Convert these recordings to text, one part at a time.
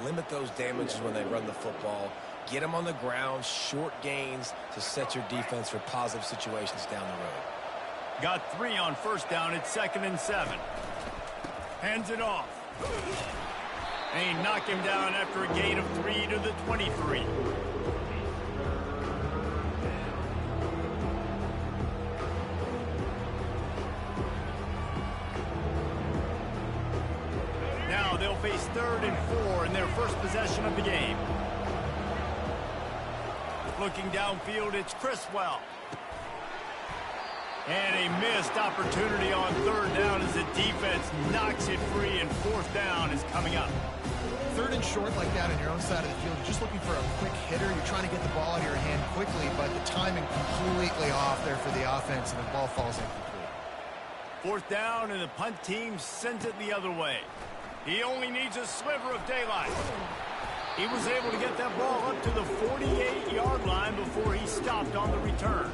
limit those damages when they run the football. Get them on the ground, short gains to set your defense for positive situations down the road. Got 3 on first down. It's 2nd and 7. Hands it off. They knock him down after a gain of 3 to the 23. Now they'll face 3rd and 4 in their first possession of the game. Looking downfield, it's Criswell. And a missed opportunity on 3rd down as the defense knocks it free, and 4th down is coming up. 3rd and short like that on your own side of the field, you're just looking for a quick hitter. You're trying to get the ball out of your hand quickly, but the timing completely off there for the offense, and the ball falls incomplete. 4th down, and the punt team sends it the other way. He only needs a sliver of daylight. He was able to get that ball up to the 48-yard line before he stopped on the return.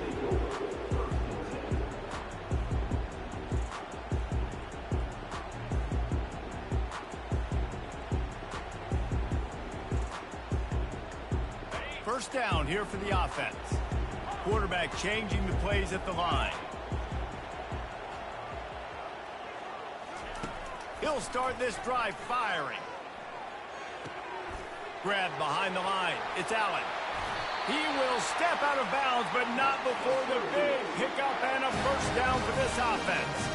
First down here for the offense. Quarterback changing the plays at the line. He'll start this drive firing. Grab behind the line. It's Allen. He will step out of bounds, but not before the big pickup and a first down for this offense.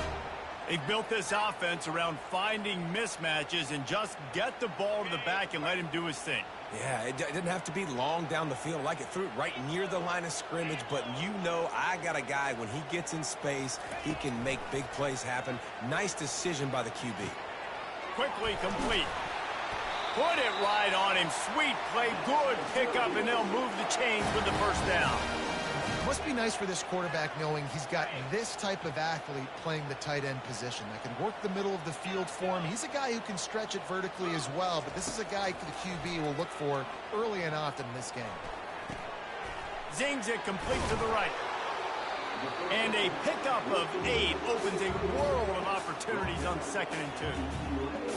They built this offense around finding mismatches and just get the ball to the back and let him do his thing. Yeah, it didn't have to be long down the field. Like it threw it right near the line of scrimmage, but you know I got a guy, when he gets in space, he can make big plays happen. Nice decision by the QB. Quickly complete. Put it right on him. Sweet play, good pickup, and they'll move the chains with the first down. Must be nice for this quarterback knowing he's got this type of athlete playing the tight end position that can work the middle of the field for him. He's a guy who can stretch it vertically as well, but this is a guy the QB will look for early and often in this game. Zings it complete to the right. And a pickup of 8 opens a world of opportunities on 2nd and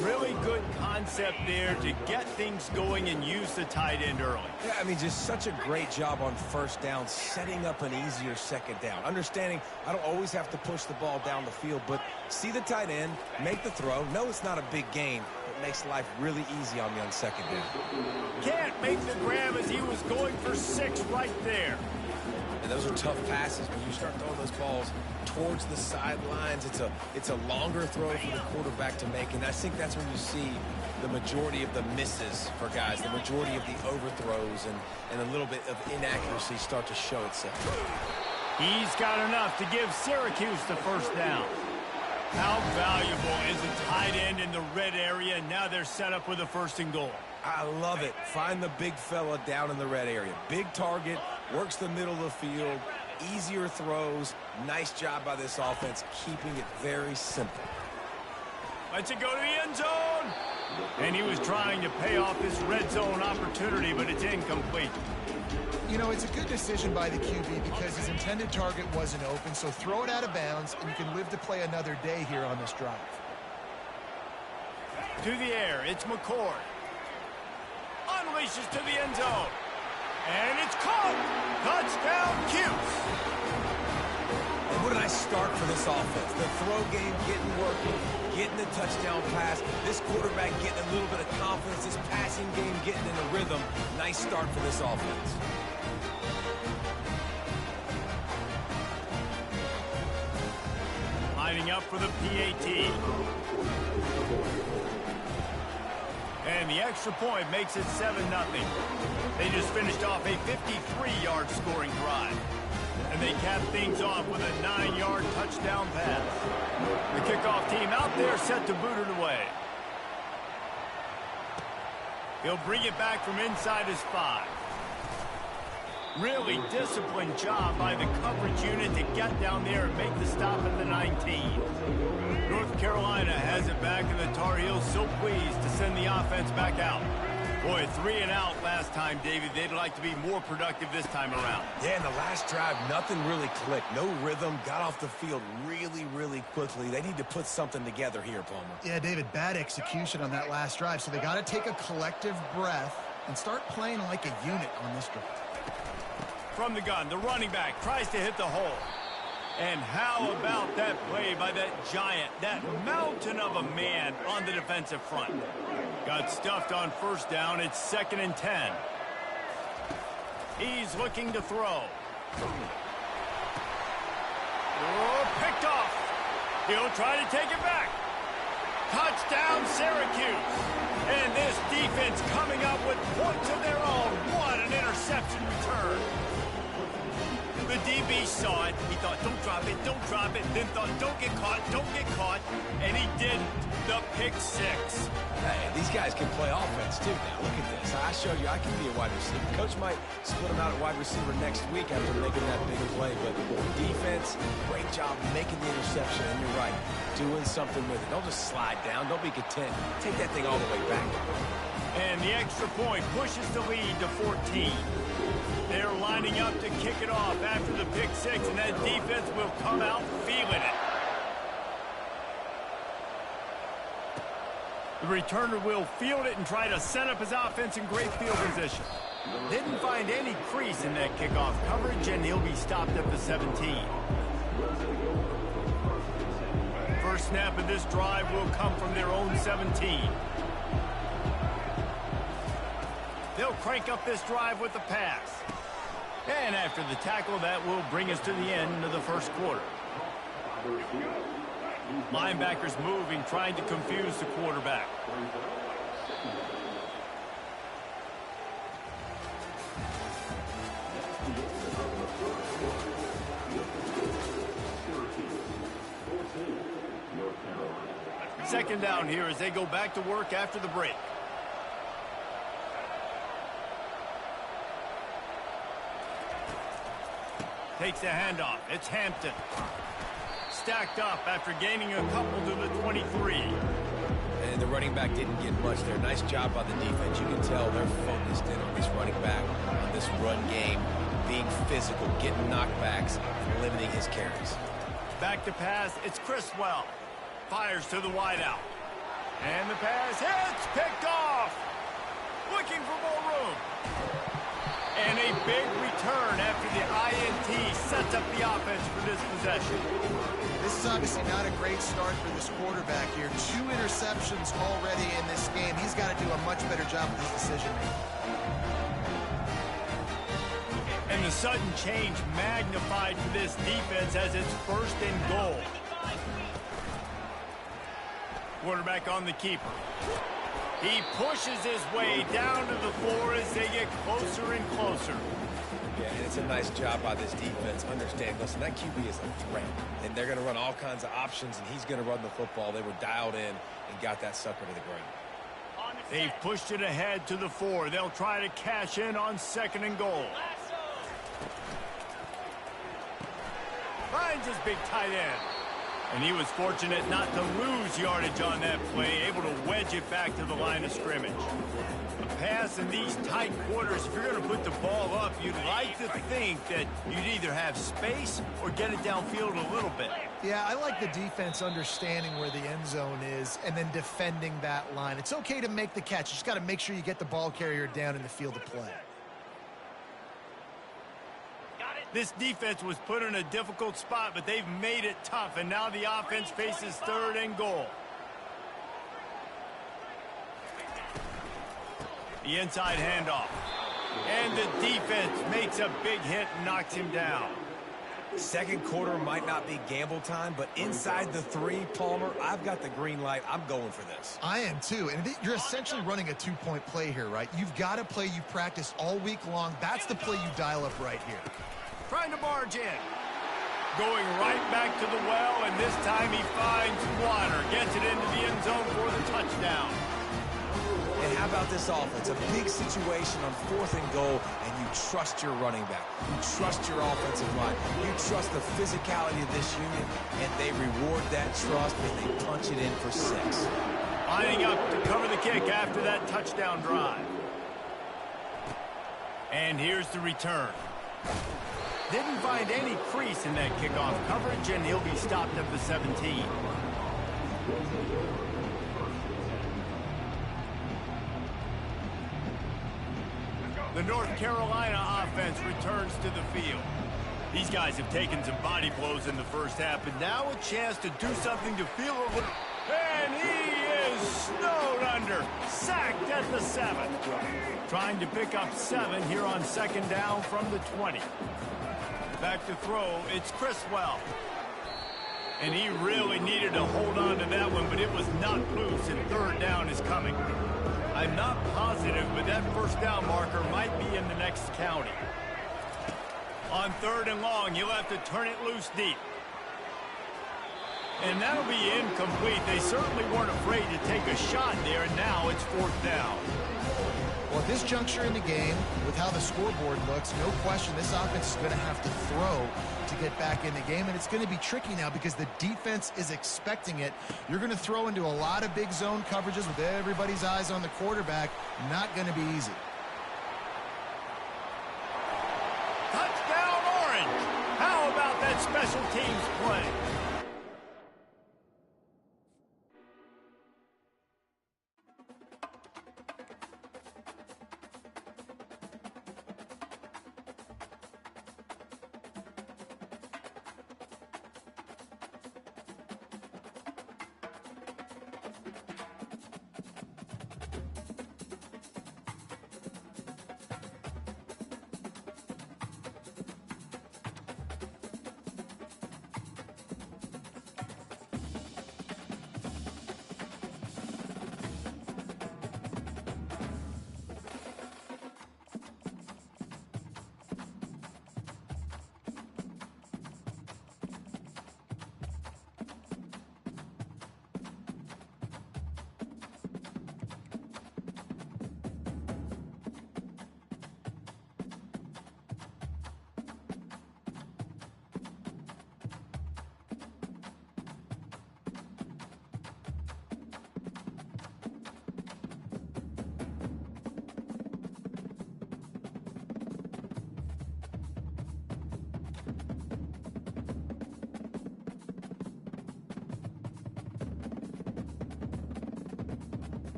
2. Really good concept there to get things going and use the tight end early. Yeah, I mean, just such a great job on first down, setting up an easier second down. Understanding I don't always have to push the ball down the field, but see the tight end, make the throw. No, it's not a big gain. It makes life really easy on me on second down. Can't make the grab as he was going for 6 right there. And those are tough passes. When you start throwing those balls towards the sidelines, it's a longer throw for the quarterback to make, and I think that's when you see the majority of the misses for guys, the majority of the overthrows and a little bit of inaccuracy start to show itself. He's got enough to give Syracuse the first down. How valuable is a tight end in the red area? Now they're set up with a 1st and goal. I love it. Find the big fella down in the red area. Big target, works the middle of the field, easier throws. Nice job by this offense, keeping it very simple. Lets it go to the end zone. And he was trying to pay off this red zone opportunity, but it's incomplete. You know, it's a good decision by the QB because his intended target wasn't open, so throw it out of bounds, and you can live to play another day here on this drive. To the air, it's McCord. Unleashes to the end zone. And it's caught. Touchdown, Cuse. And what a nice start for this offense. The throw game getting working, getting the touchdown pass. This quarterback getting a little bit of confidence. This passing game getting in the rhythm. Nice start for this offense. Lining up for the PAT. And the extra point makes it 7-0. They just finished off a 53-yard scoring drive. And they cap things off with a 9-yard touchdown pass. The kickoff team out there set to boot it away. He'll bring it back from inside his 5. Really disciplined job by the coverage unit to get down there and make the stop at the 19. North Carolina has it back, and the Tar Heels so pleased to send the offense back out. Boy, 3 and out last time, David. They'd like to be more productive this time around. Yeah, in the last drive, nothing really clicked. No rhythm, got off the field really quickly. They need to put something together here, Palmer. Yeah, David, bad execution on that last drive, so they got to take a collective breath and start playing like a unit on this drive. From the gun, the running back tries to hit the hole. And how about that play by that giant, that mountain of a man on the defensive front? Got stuffed on first down. It's 2nd and 10. He's looking to throw. Oh, picked off. He'll try to take it back. Touchdown, Syracuse. And this defense coming up with points of their own. What an interception return. The DB saw it. He thought, don't drop it, then thought, don't get caught, and he didn't. The pick 6. Hey, these guys can play offense, too, now. Look at this. I showed you I can be a wide receiver. Coach might split him out at wide receiver next week after making that big play, but defense, great job making the interception, and you're right, doing something with it. Don't just slide down. Don't be content. Take that thing all the way back. And the extra point pushes the lead to 14. They're lining up to kick it off after the pick 6, and that defense will come out feeling it. The returner will field it and try to set up his offense in great field position. Didn't find any crease in that kickoff coverage, and he'll be stopped at the 17. First snap of this drive will come from their own 17. They'll crank up this drive with the pass. And after the tackle, that will bring us to the end of the first quarter. Linebackers moving, trying to confuse the quarterback. Second down here as they go back to work after the break. Takes the handoff. It's Hampton. Stacked up after gaining a couple to the 23. And the running back didn't get much there. Nice job by the defense. You can tell they're focused in on this running back, on this run game, being physical, getting knockbacks, and limiting his carries. Back to pass. It's Criswell. Fires to the wideout. And the pass hits. Picked off. Looking for more room. And a big return after the INT sets up the offense for this possession. This is obviously not a great start for this quarterback here. 2 interceptions already in this game. He's got to do a much better job with his decision-making. And the sudden change magnified for this defense as it's 1st and goal. Quarterback on the keeper. He pushes his way down to the floor as they get closer and closer. Yeah, and it's a nice job by this defense. Understand, listen, that QB is a threat. And they're going to run all kinds of options, and he's going to run the football. They were dialed in and got that sucker to the ground. They've pushed it ahead to the 4. They'll try to cash in on 2nd and goal. Finds his big tight end. And he was fortunate not to lose yardage on that play, able to wedge it back to the line of scrimmage. A pass in these tight quarters, if you're going to put the ball up, you'd like to think that you'd either have space or get it downfield a little bit. Yeah, I like the defense understanding where the end zone is and then defending that line. It's okay to make the catch. You just got to make sure you get the ball carrier down in the field of play. This defense was put in a difficult spot, but they've made it tough, and now the offense faces 3rd and goal. The inside handoff. And the defense makes a big hit and knocks him down. Second quarter might not be gamble time, but inside the 3, Palmer, I've got the green light. I'm going for this. I am too, and you're essentially running a 2-point play here, right? You've got a play you practice all week long. That's the play you dial up right here. Trying to barge in. Going right back to the well, and this time he finds water. Gets it into the end zone for the touchdown. And how about this offense? A big situation on 4th and goal, and you trust your running back. You trust your offensive line. You trust the physicality of this unit, and they reward that trust, and they punch it in for 6. Lining up to cover the kick after that touchdown drive. And here's the return. Didn't find any crease in that kickoff coverage, and he'll be stopped at the 17. The North Carolina offense returns to the field. These guys have taken some body blows in the first half, but now a chance to do something to feel a little... And he is snowed under. Sacked at the 7. Trying to pick up 7 here on second down from the 20. Back to throw, it's Criswell. And he really needed to hold on to that one, but it was not loose, and third down is coming. I'm not positive, but that first down marker might be in the next county. On third and long, he'll have to turn it loose deep. And that'll be incomplete. They certainly weren't afraid to take a shot there, and now it's fourth down. Well, at this juncture in the game, with how the scoreboard looks, no question this offense is going to have to throw to get back in the game, and it's going to be tricky now because the defense is expecting it. You're going to throw into a lot of big zone coverages with everybody's eyes on the quarterback. Not going to be easy. Touchdown, Orange! How about that special teams play?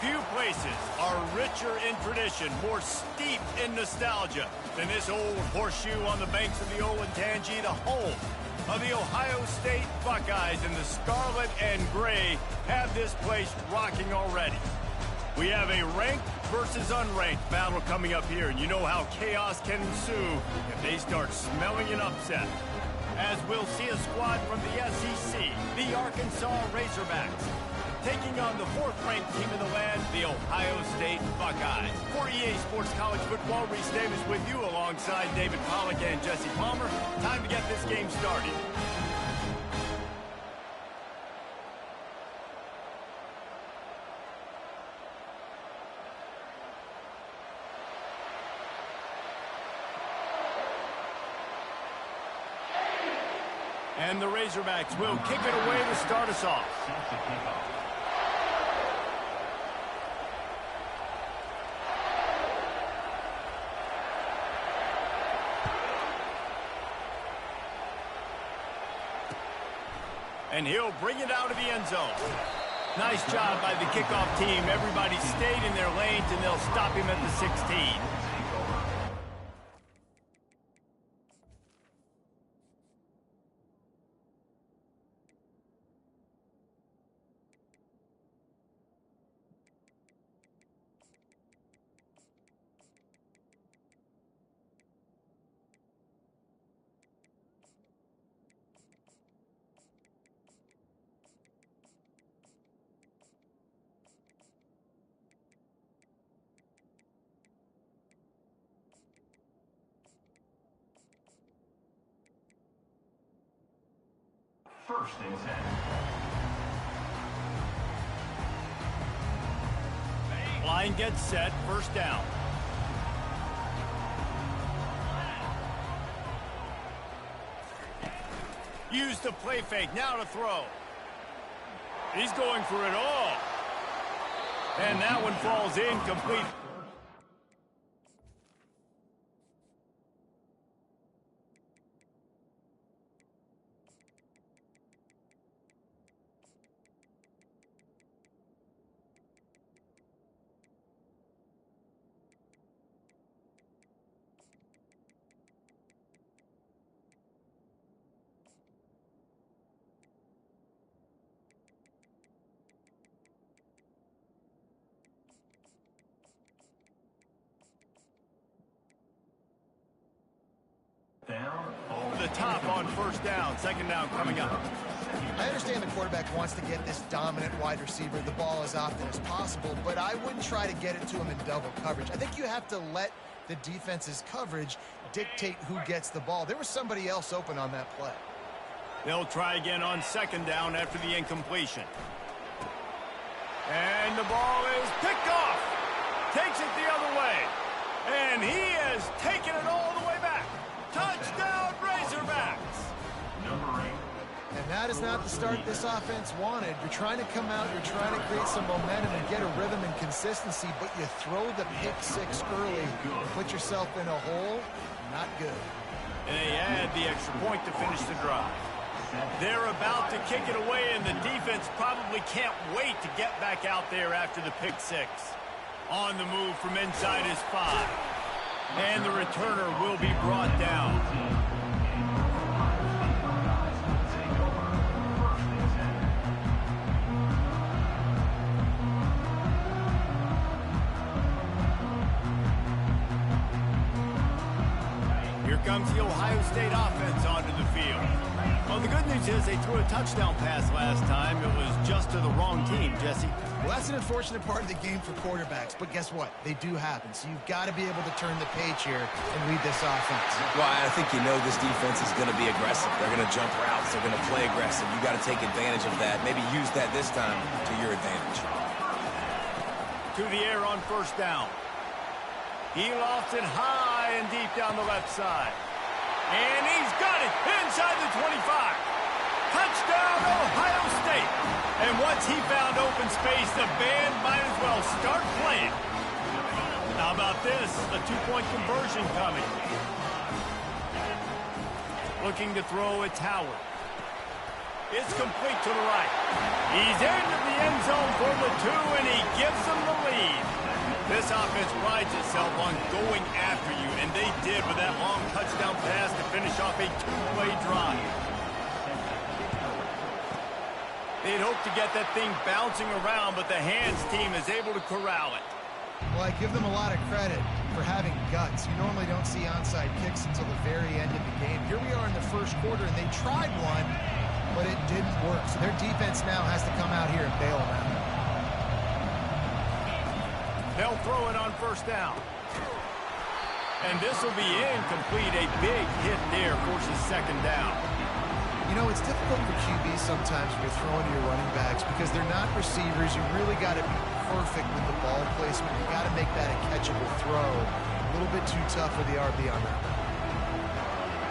Few places are richer in tradition, more steeped in nostalgia than this old horseshoe on the banks of the Olentangy, the home of the Ohio State Buckeyes, and the scarlet and gray have this place rocking already. We have a ranked versus unranked battle coming up here, and you know how chaos can ensue if they start smelling an upset. As we'll see a squad from the SEC, the Arkansas Razorbacks, taking on the fourth-ranked team in the land, the Ohio State Buckeyes. For EA Sports College Football, Reese Davis with you alongside David Pollack and Jesse Palmer. Time to get this game started. And the Razorbacks will kick it away to start us off. And he'll bring it out of the end zone. Nice job by the kickoff team. Everybody stayed in their lanes, and they'll stop him at the 16. First and 10. Line gets set, first down. Use the play fake, now to throw. He's going for it all. And that one falls incomplete. Down. Over the top on first down. Second down coming up. I understand the quarterback wants to get this dominant wide receiver the ball as often as possible, but I wouldn't try to get it to him in double coverage. I think you have to let the defense's coverage dictate who gets the ball. There was somebody else open on that play. They'll try again on second down after the incompletion. And the ball is picked off. Takes it the other way. And he has taken it all the way back. Touchdown, Razorbacks. Number 8. And that is not the start this offense wanted. You're trying to come out, you're trying to create some momentum and get a rhythm and consistency, but you throw the pick six early, put yourself in a hole, not good. And they add the extra point to finish the drive. They're about to kick it away, and the defense probably can't wait to get back out there after the pick six. On the move from inside his 5. And the returner will be brought down. Here comes the Ohio State offense onto the field. Well, the good news is they threw a touchdown pass last time. It was just to the wrong team, Jesse. Well, that's an unfortunate part of the game for quarterbacks, but guess what? They do happen, so you've got to be able to turn the page here and read this offense. Well, I think you know this defense is going to be aggressive. They're going to jump routes. They're going to play aggressive. You got to take advantage of that. Maybe use that this time to your advantage. To the air on first down. He lofts it high and deep down the left side. And he's got it inside the 25. Touchdown, Ohio State. And once he found open space, the band might as well start playing. How about this? A two-point conversion coming. Looking to throw, it's Howard. It's complete to the right. He's into the end zone for the 2, and he gives them the lead. This offense prides itself on going after you, and they did with that long touchdown pass to finish off a two-play drive. They'd hoped to get that thing bouncing around, but the hands team is able to corral it. Well, I give them a lot of credit for having guts. You normally don't see onside kicks until the very end of the game. Here we are in the first quarter, and they tried one, but it didn't work. So their defense now has to come out here and bail them out. They'll throw it on first down. And this will be incomplete. A big hit there forces second down. You know, it's difficult for QBs sometimes when you're throwing to your running backs because they're not receivers. You really got to be perfect with the ball placement. You got to make that a catchable throw. A little bit too tough for the RB on that.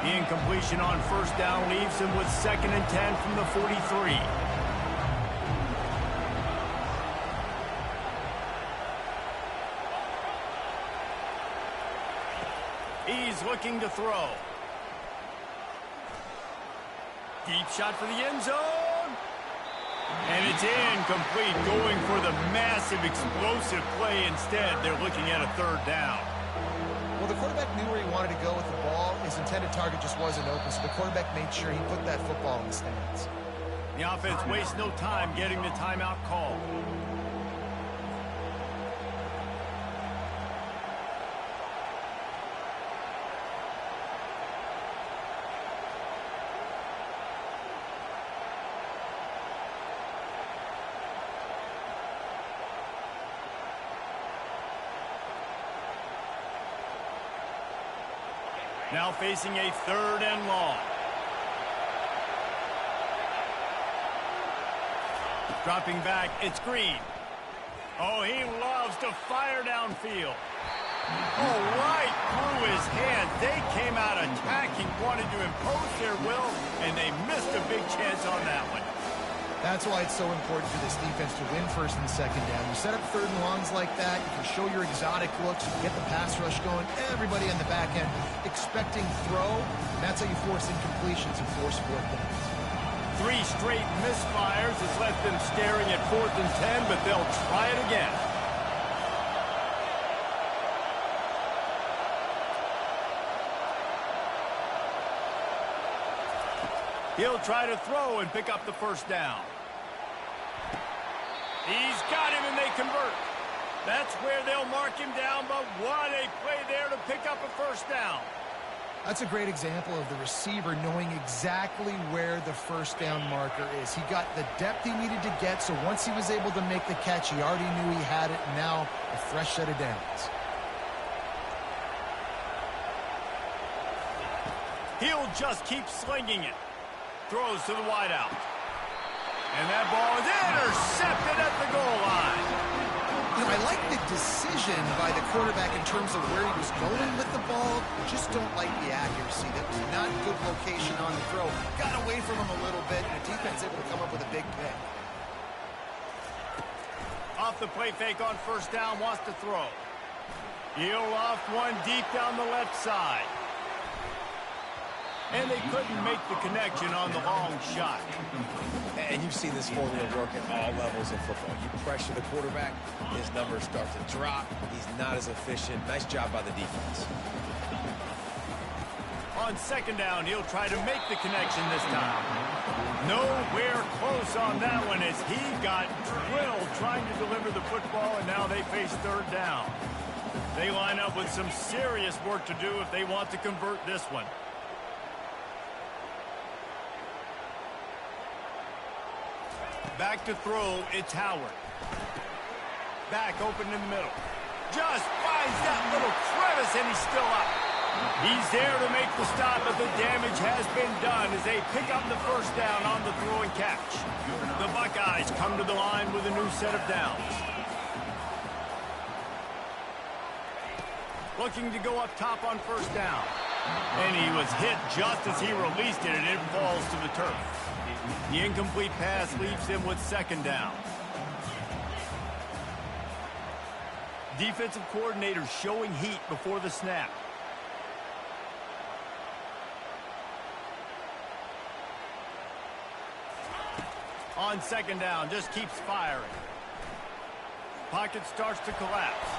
The incompletion on first down leaves him with 2nd and 10 from the 43. He's looking to throw. Deep shot for the end zone. And it's incomplete, going for the massive, explosive play instead. They're looking at a 3rd down. Well, the quarterback knew where he wanted to go with the ball. His intended target just wasn't open, so the quarterback made sure he put that football in the stands. The offense wastes no time getting the timeout call. Now facing a 3rd and long. Dropping back, it's Green. Oh, he loves to fire downfield. Oh, right through his hands. They came out attacking, wanted to impose their will, and they missed a big chance on that one. That's why it's so important for this defense to win first and second down. You set up third and longs like that, you can show your exotic looks, get the pass rush going, everybody on the back end expecting throw, and that's how you force incompletions and force fourth downs. 3 straight misfires has left them staring at 4th and 10, but they'll try it again. He'll try to throw and pick up the first down. He's got him and they convert. That's where they'll mark him down, but what a play there to pick up a first down. That's a great example of the receiver knowing exactly where the first down marker is. He got the depth he needed to get, so once he was able to make the catch, he already knew he had it, and now a fresh set of downs. He'll just keep slinging it. Throws to the wideout. And that ball is intercepted at the goal line. You know, I like the decision by the quarterback in terms of where he was going with the ball. Just don't like the accuracy. That was not good location on the throw. Got away from him a little bit, and the defense able to come up with a big pick. Off the play fake on first down, wants to throw. He'll loft one deep down the left side. And they couldn't make the connection on the long shot. And you've seen this formula work at all levels of football. You pressure the quarterback, his numbers start to drop. He's not as efficient. Nice job by the defense. On second down, he'll try to make the connection this time. Nowhere close on that one as he got drilled trying to deliver the football, and now they face third down. They line up with some serious work to do if they want to convert this one. Back to throw, it's Howard. Back open in the middle. Just finds that little crevice, and he's still up. He's there to make the stop, but the damage has been done as they pick up the first down on the throw and catch. The Buckeyes come to the line with a new set of downs. Looking to go up top on first down. And he was hit just as he released it, and it falls to the turf. The incomplete pass leaves him with second down. Defensive coordinator showing heat before the snap. On second down, just keeps firing. Pocket starts to collapse.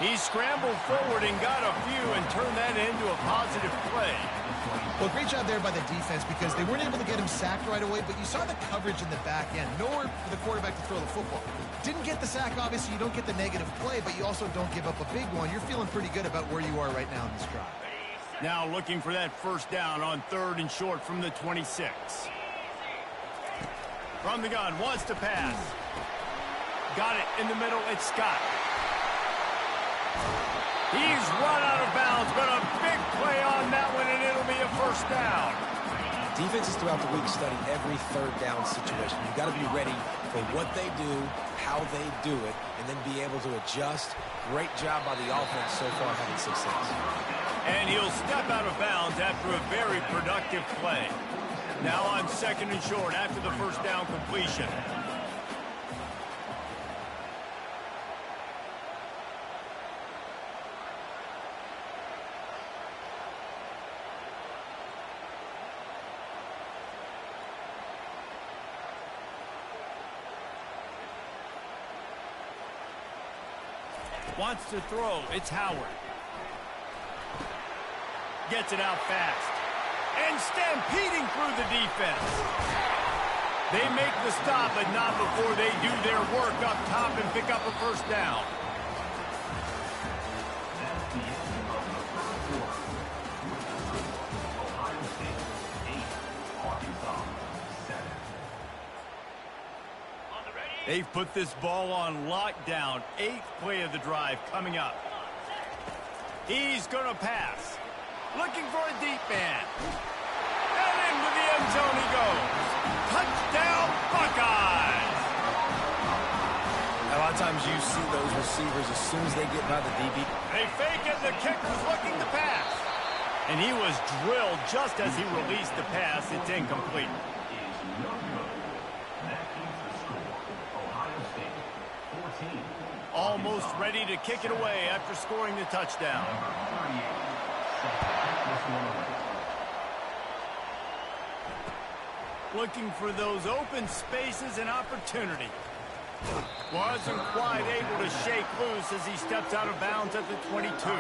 He scrambled forward and got a few and turned that into a positive play. Well, great job there by the defense because they weren't able to get him sacked right away, but you saw the coverage in the back end. Nowhere for the quarterback to throw the football. Didn't get the sack, obviously. You don't get the negative play, but you also don't give up a big one. You're feeling pretty good about where you are right now in this drive. Now looking for that first down on third and short from the 26. From the gun, wants to pass. Got it in the middle, it's Scott. He's run out of bounds, but a big play on that one, and it'll be a first down. Defenses throughout the week study every third down situation. You've got to be ready for what they do, how they do it, and then be able to adjust. Great job by the offense so far having success. And he'll step out of bounds after a very productive play. Now on second and short after the first down completion. Wants to throw. It's Howard. Gets it out fast. And stampeding through the defense. They make the stop, but not before they do their work up top and pick up a first down. They've put this ball on lockdown. 8th play of the drive coming up. He's going to pass. Looking for a deep man. And into the end zone he goes. Touchdown, Buckeyes! A lot of times you see those receivers as soon as they get by the DB. They fake it. The kick was looking to pass. And he was drilled just as he released the pass. It's incomplete. almost ready to kick it away after scoring the touchdown. Looking for those open spaces and opportunity. Wasn't quite able to shake loose as he steps out of bounds at the 22.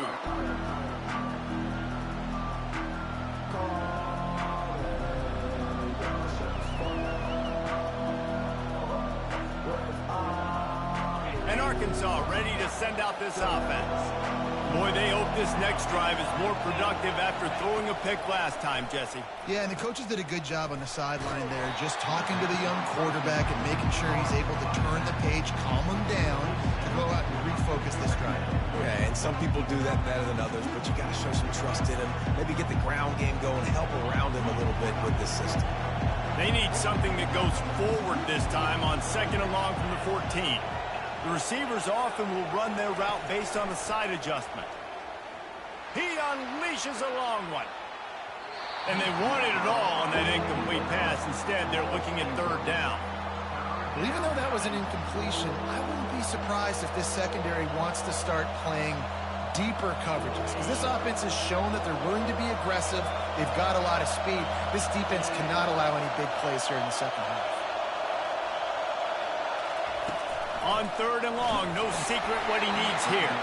And Arkansas ready to send out this offense. Boy, they hope this next drive is more productive after throwing a pick last time, Jesse. Yeah, and the coaches did a good job on the sideline there, just talking to the young quarterback and making sure he's able to turn the page, calm him down, to go out and refocus this drive. Yeah, and some people do that better than others, but you got to show some trust in him. Maybe get the ground game going, help around him a little bit with this system. They need something that goes forward this time on 2nd and long from the 14. The receivers often will run their route based on a side adjustment. He unleashes a long one. And they wanted it all on that incomplete pass. Instead, they're looking at 3rd down. Well, even though that was an incompletion, I wouldn't be surprised if this secondary wants to start playing deeper coverages, because this offense has shown that they're willing to be aggressive. They've got a lot of speed. This defense cannot allow any big plays here in the second half. On 3rd and long, no secret what he needs here.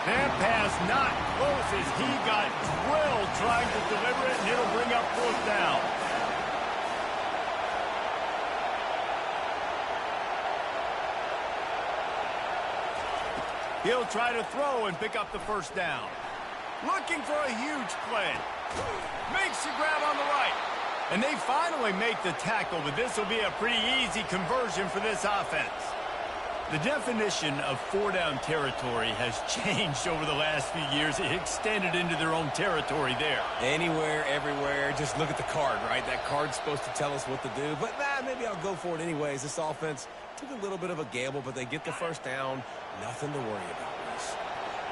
That pass not close as he got drilled trying to deliver it, and it'll bring up 4th down. He'll try to throw and pick up the 1st down. Looking for a huge play. Makes the grab on the right. And they finally make the tackle, but this will be a pretty easy conversion for this offense. The definition of 4-down territory has changed over the last few years. It extended into their own territory there. Anywhere, everywhere, just look at the card, right? That card's supposed to tell us what to do, but maybe I'll go for it anyways. This offense took a little bit of a gamble, but they get the 1st down. Nothing to worry about, Reese.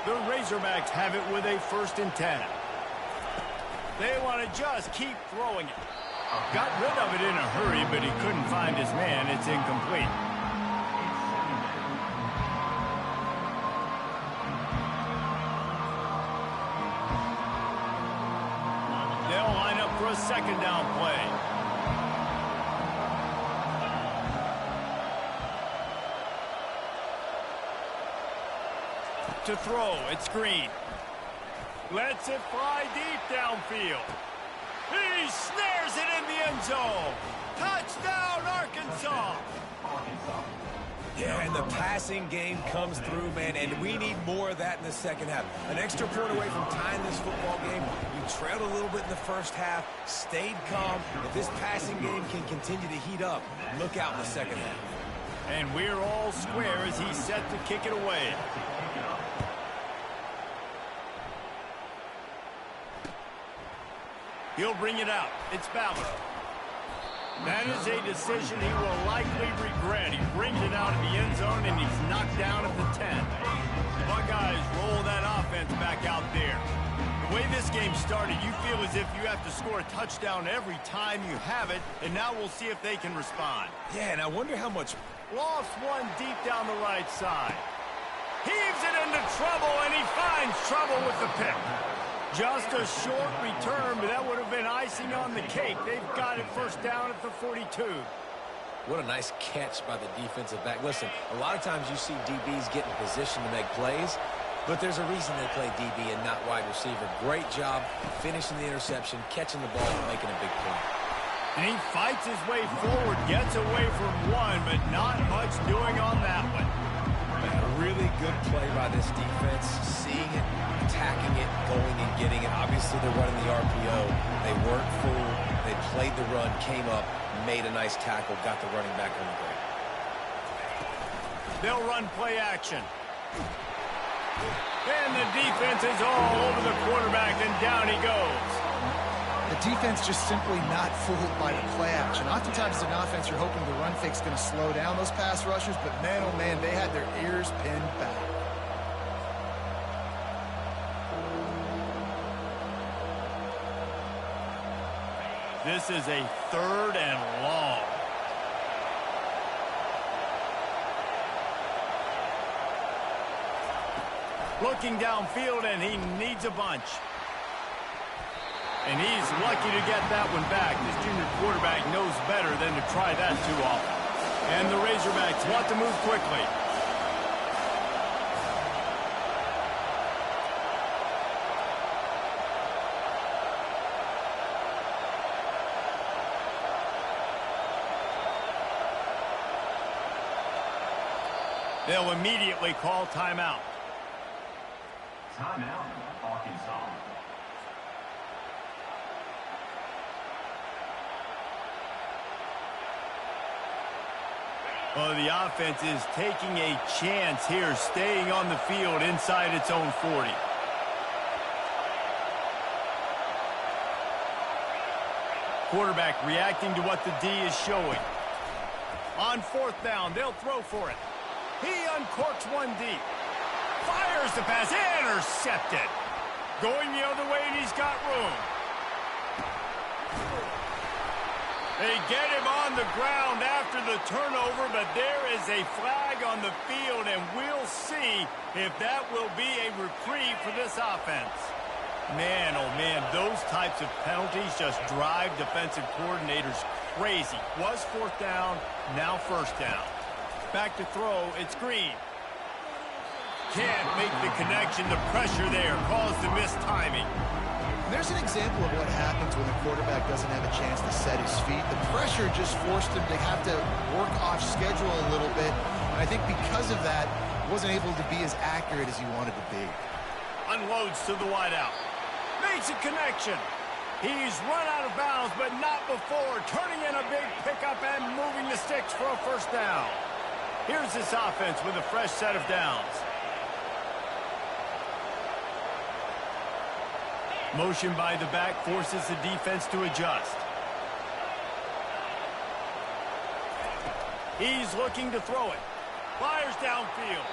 The Razorbacks have it with a 1st and 10. They want to just keep throwing it. Got rid of it in a hurry, but he couldn't find his man. It's incomplete. They'll line up for a 2nd down play. To throw, it's Green. Lets it fly deep downfield. He snares it in the end zone. Touchdown, Arkansas. Yeah, and the passing game comes through, man, and we need more of that in the second half. An extra point away from tying this football game. You trailed a little bit in the first half, stayed calm. If this passing game can continue to heat up, look out in the second half. And we're all square as he's set to kick it away. He'll bring it out. It's Ballard. That is a decision he will likely regret. He brings it out of the end zone, and he's knocked down at the 10. The Buckeyes roll that offense back out there. The way this game started, you feel as if you have to score a touchdown every time you have it, and now we'll see if they can respond. Yeah, and I wonder how much... Lost one deep down the right side. Heaves it into trouble, and he finds trouble with the pick. Just a short return, but that would have been icing on the cake. They've got it 1st down at the 42. What a nice catch by the defensive back. Listen, a lot of times you see DBs get in position to make plays, but there's a reason they play DB and not wide receiver. Great job finishing the interception, catching the ball, and making a big play. And he fights his way forward, gets away from one, but not much doing on that one. A really good play by this defense, seeing it, attacking it, going and getting it. Obviously, they're running the RPO. They weren't fooled. They played the run, came up, made a nice tackle, got the running back on the ground. They'll run play action. And the defense is all over the quarterback, and down he goes. The defense just simply not fooled by the play action. Oftentimes as an offense, you're hoping the run fake's going to slow down those pass rushers, but man, oh man, they had their ears pinned back. This is a 3rd and long. Looking downfield, and he needs a bunch. And he's lucky to get that one back. This junior quarterback knows better than to try that too often. And the Razorbacks want to move quickly. They'll immediately call timeout. Timeout, Arkansas. Well, the offense is taking a chance here, staying on the field inside its own 40. Quarterback reacting to what the D is showing. On fourth down, they'll throw for it. He uncorks one deep. Fires the pass, intercepted. Going the other way, and he's got room. They get him on the ground after the turnover, but there is a flag on the field, and we'll see if that will be a reprieve for this offense. Man, oh man, those types of penalties just drive defensive coordinators crazy. Was fourth down, now first down. Back to throw, it's Green. Can't make the connection. The pressure there caused the missed timing. There's an example of what happens when the quarterback doesn't have a chance to set his feet. The pressure just forced him to have to work off schedule a little bit. And I think because of that, wasn't able to be as accurate as he wanted to be. Unloads to the wideout. Makes a connection. He's run out of bounds, but not before. Turning in a big pickup and moving the sticks for a first down. Here's this offense with a fresh set of downs. Motion by the back forces the defense to adjust. He's looking to throw it. Fires downfield.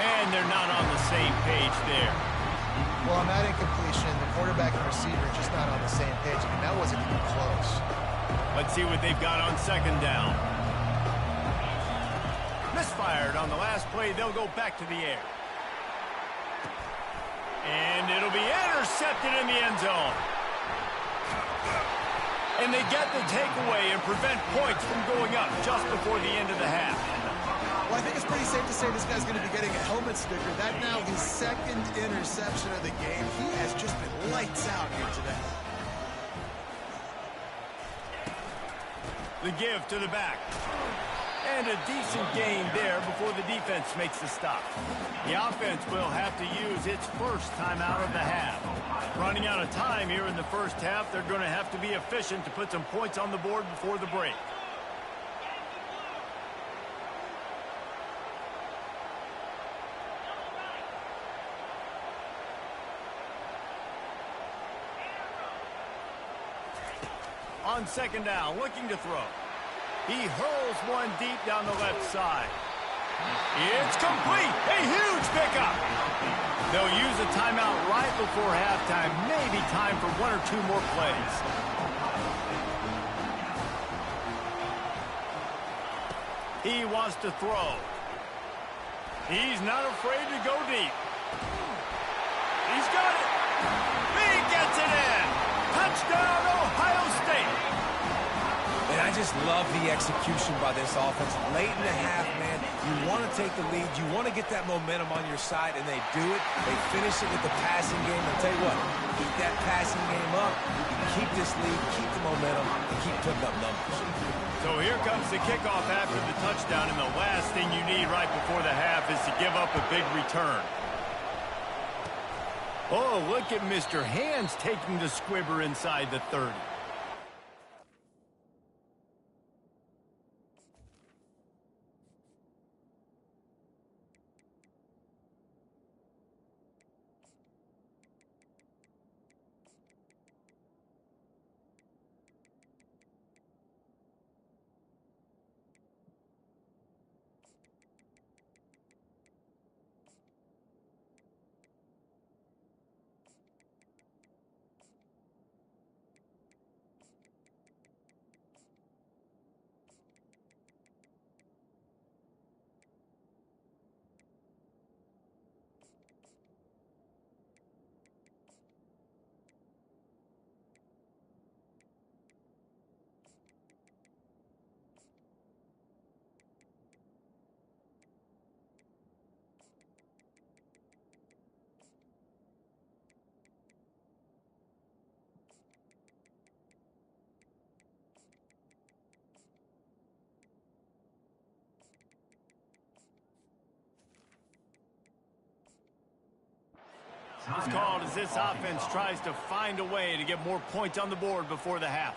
And they're not on the same page there. Well, on that incompletion, the quarterback and receiver are just not on the same page. I mean, that wasn't even close. Let's see what they've got on second down. Misfired on the last play. They'll go back to the air. And it'll be intercepted in the end zone. And they get the takeaway and prevent points from going up just before the end of the half. Well, I think it's pretty safe to say this guy's going to be getting a helmet sticker. That now his second interception of the game. He has just been lights out here today. The give to the back. And a decent gain there before the defense makes the stop. The offense will have to use its first timeout of the half. Running out of time here in the first half, they're going to have to be efficient to put some points on the board before the break. On second down, looking to throw. He hurls one deep down the left side. It's complete. A huge pickup. They'll use a timeout right before halftime. Maybe time for one or two more plays. He wants to throw. He's not afraid to go deep. He's got it. He gets it in. Touchdown, Ohio State. And I just love the execution by this offense. Late in the half, man, you want to take the lead. You want to get that momentum on your side, and they do it. They finish it with the passing game. I'll tell you what, keep that passing game up. You keep this lead, keep the momentum, and keep putting up numbers. So here comes the kickoff after the touchdown, and the last thing you need right before the half is to give up a big return. Oh, look at Mr. Hands taking the squibber inside the 30. It's called as this offense tries to find a way to get more points on the board before the half.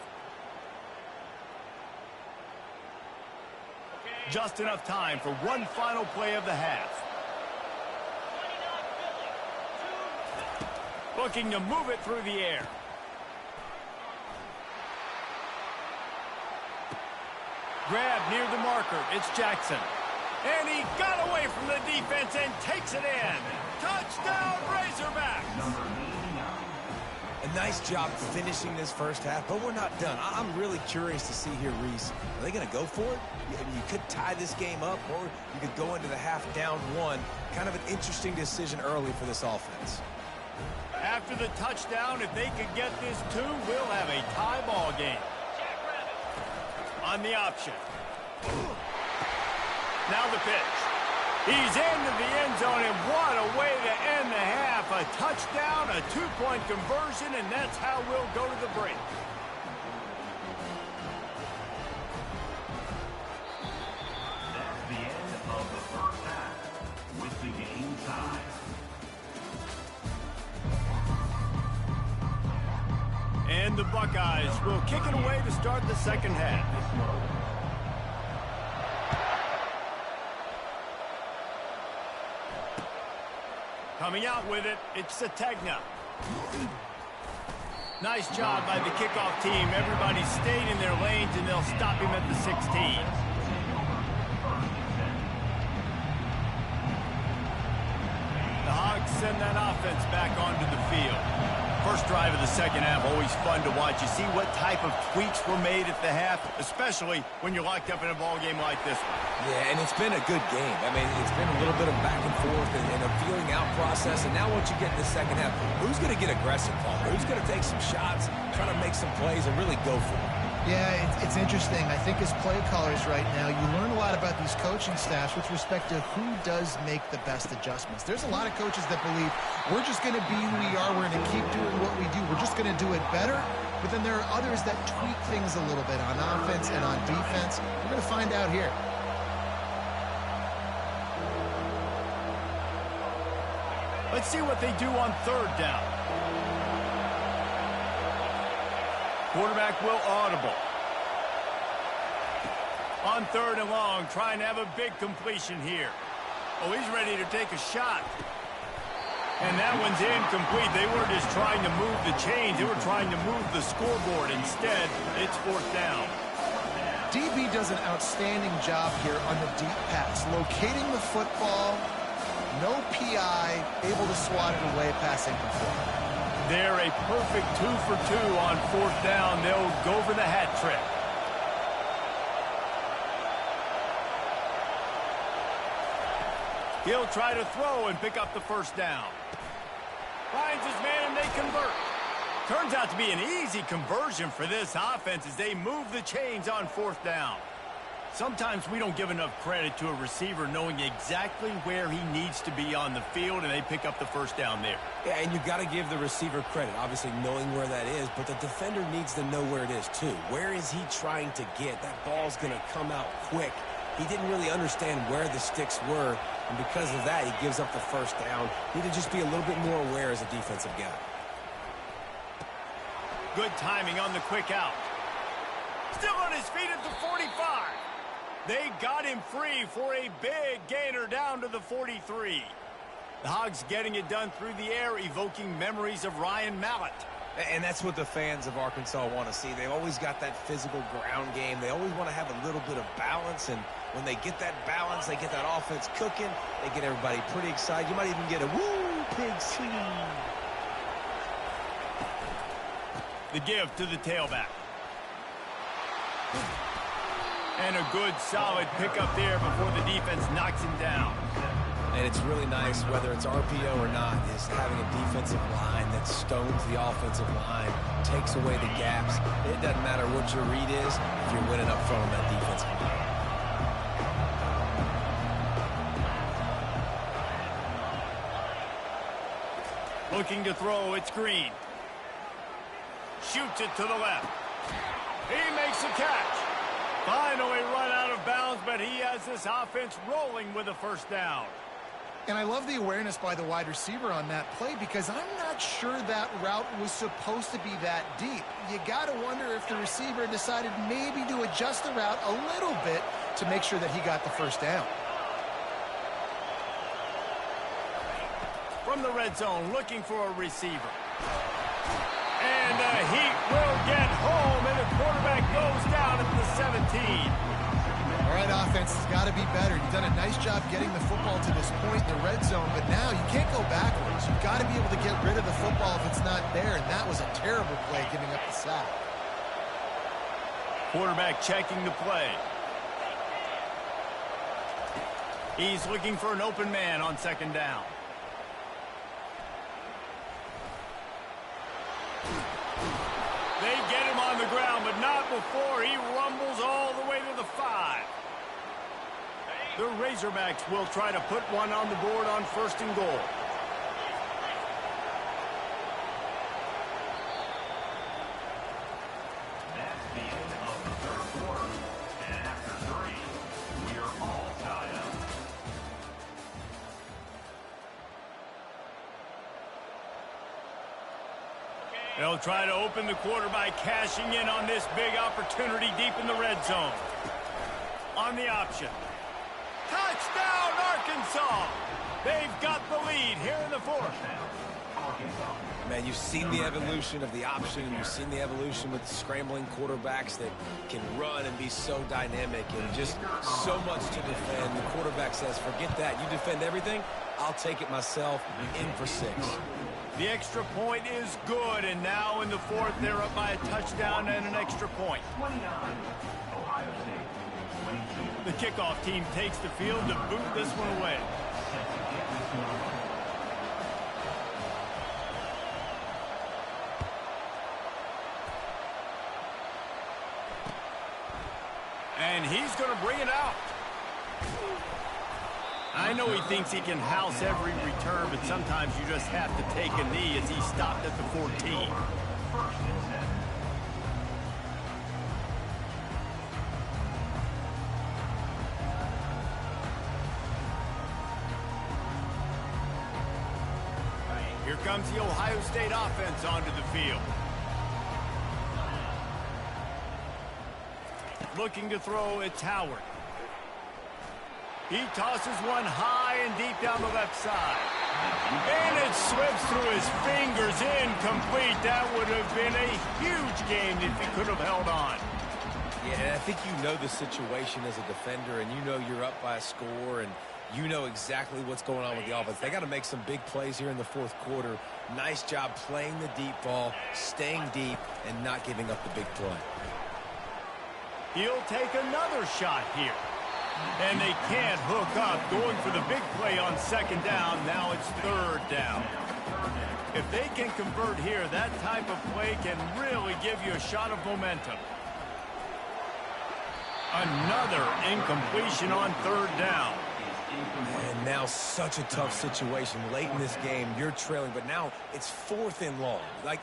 Just enough time for one final play of the half. Looking to move it through the air. Grab near the marker. It's Jackson. And he got away from the defense and takes it in. Touchdown, Razorbacks! A nice job finishing this first half, but we're not done. I'm really curious to see here, Reese. Are they going to go for it? You could tie this game up, or you could go into the half down one. Kind of an interesting decision early for this offense. After the touchdown, if they could get this two, we'll have a tie ball game. On the option. Now the pitch. He's into the end zone, and what a way to end the half. A touchdown, a two-point conversion, and that's how we'll go to the break. That's the end of the first half with the game tied. And the Buckeyes will kick it away to start the second half. Coming out with it, it's Sategna. Nice job by the kickoff team. Everybody stayed in their lanes, and they'll stop him at the 16. The Hogs send that offense back onto the field. First drive of the second half, always fun to watch. You see what type of tweaks were made at the half, especially when you're locked up in a ball game like this one. Yeah, and it's been a good game. I mean, it's been a little bit of back and forth and a feeling out process. And now once you get in the second half, who's going to get aggressive, Paul? Who's going to take some shots, try to make some plays, and really go for it? Yeah, it's interesting. I think as play callers right now, you learn a lot about these coaching staffs with respect to who does make the best adjustments. There's a lot of coaches that believe we're just going to be who we are. We're going to keep doing what we do. We're just going to do it better. But then there are others that tweak things a little bit on offense and on defense. We're going to find out here. Let's see what they do on third down. Quarterback will audible. On third and long, trying to have a big completion here. Oh, he's ready to take a shot. And that one's incomplete. They weren't just trying to move the chains. They were trying to move the scoreboard. Instead, it's fourth down. DB does an outstanding job here on the deep pass. Locating the football, no PI, able to swat it away, pass incomplete. They're a perfect 2 for 2 on fourth down. They'll go for the hat trick. He'll try to throw and pick up the first down. Finds his man and they convert. Turns out to be an easy conversion for this offense as they move the chains on fourth down. Sometimes we don't give enough credit to a receiver knowing exactly where he needs to be on the field, and they pick up the first down there. Yeah, and you've got to give the receiver credit, obviously knowing where that is, but the defender needs to know where it is too. Where is he trying to get? That ball's going to come out quick. He didn't really understand where the sticks were, and because of that, he gives up the first down. Need to just be a little bit more aware as a defensive guy. Good timing on the quick out. Still on his feet at the 45. They got him free for a big gainer down to the 43. The Hogs getting it done through the air, evoking memories of Ryan Mallett. And that's what the fans of Arkansas want to see. They've always got that physical ground game. They always want to have a little bit of balance, and when they get that balance, they get that offense cooking, they get everybody pretty excited. You might even get a woo, pigs. The give to the tailback. And a good, solid pickup there before the defense knocks him down. And it's really nice, whether it's RPO or not, is having a defensive line that stones the offensive line, takes away the gaps. It doesn't matter what your read is if you're winning up front on that defensive line. Looking to throw, it's Green. Shoots it to the left. He makes a catch. Finally run out of bounds, but he has this offense rolling with a first down. And I love the awareness by the wide receiver on that play because I'm not sure that route was supposed to be that deep. You got to wonder if the receiver decided maybe to adjust the route a little bit to make sure that he got the first down. From the red zone, looking for a receiver. And the Heat will get home, and the quarterback goes down at the 17. All right, offense has got to be better. You've done a nice job getting the football to this point in the red zone, but now you can't go backwards. You've got to be able to get rid of the football if it's not there, and that was a terrible play giving up the sack. Quarterback checking the play. He's looking for an open man on second down. They get him on the ground, but not before he rumbles all the way to the 5. The Razorbacks will try to put one on the board on 1st and goal. That's the end of the third quarter. And after 3, we are all tied up. They'll try to open the quarter by cashing in on this big opportunity deep in the red zone. On the option. Touchdown, Arkansas! They've got the lead here in the 4th. Man, you've seen the evolution of the option, and you've seen the evolution with scrambling quarterbacks that can run and be so dynamic and just so much to defend. The quarterback says, forget that. You defend everything, I'll take it myself. In for 6. The extra point is good, and now in the 4th, they're up by a touchdown and an extra point. 29, Ohio State. 22. The kickoff team takes the field to boot this one away. And he's going to bring it out. I know he thinks he can house every return, but sometimes you just have to take a knee as he stopped at the 14. First and 10. Here comes the Ohio State offense onto the field. Looking to throw, it's Howard. He tosses one high and deep down the left side. And it slips through his fingers, incomplete. That would have been a huge game if he could have held on. Yeah, and I think you know the situation as a defender, and you know you're up by a score, and you know exactly what's going on with the offense. They got to make some big plays here in the 4th quarter. Nice job playing the deep ball, staying deep, and not giving up the big play. He'll take another shot here. And they can't hook up, going for the big play on second down. Now it's 3rd down. If they can convert here, that type of play can really give you a shot of momentum. Another incompletion on 3rd down. And now such a tough situation. Late in this game, you're trailing, but now it's 4th and long. Like,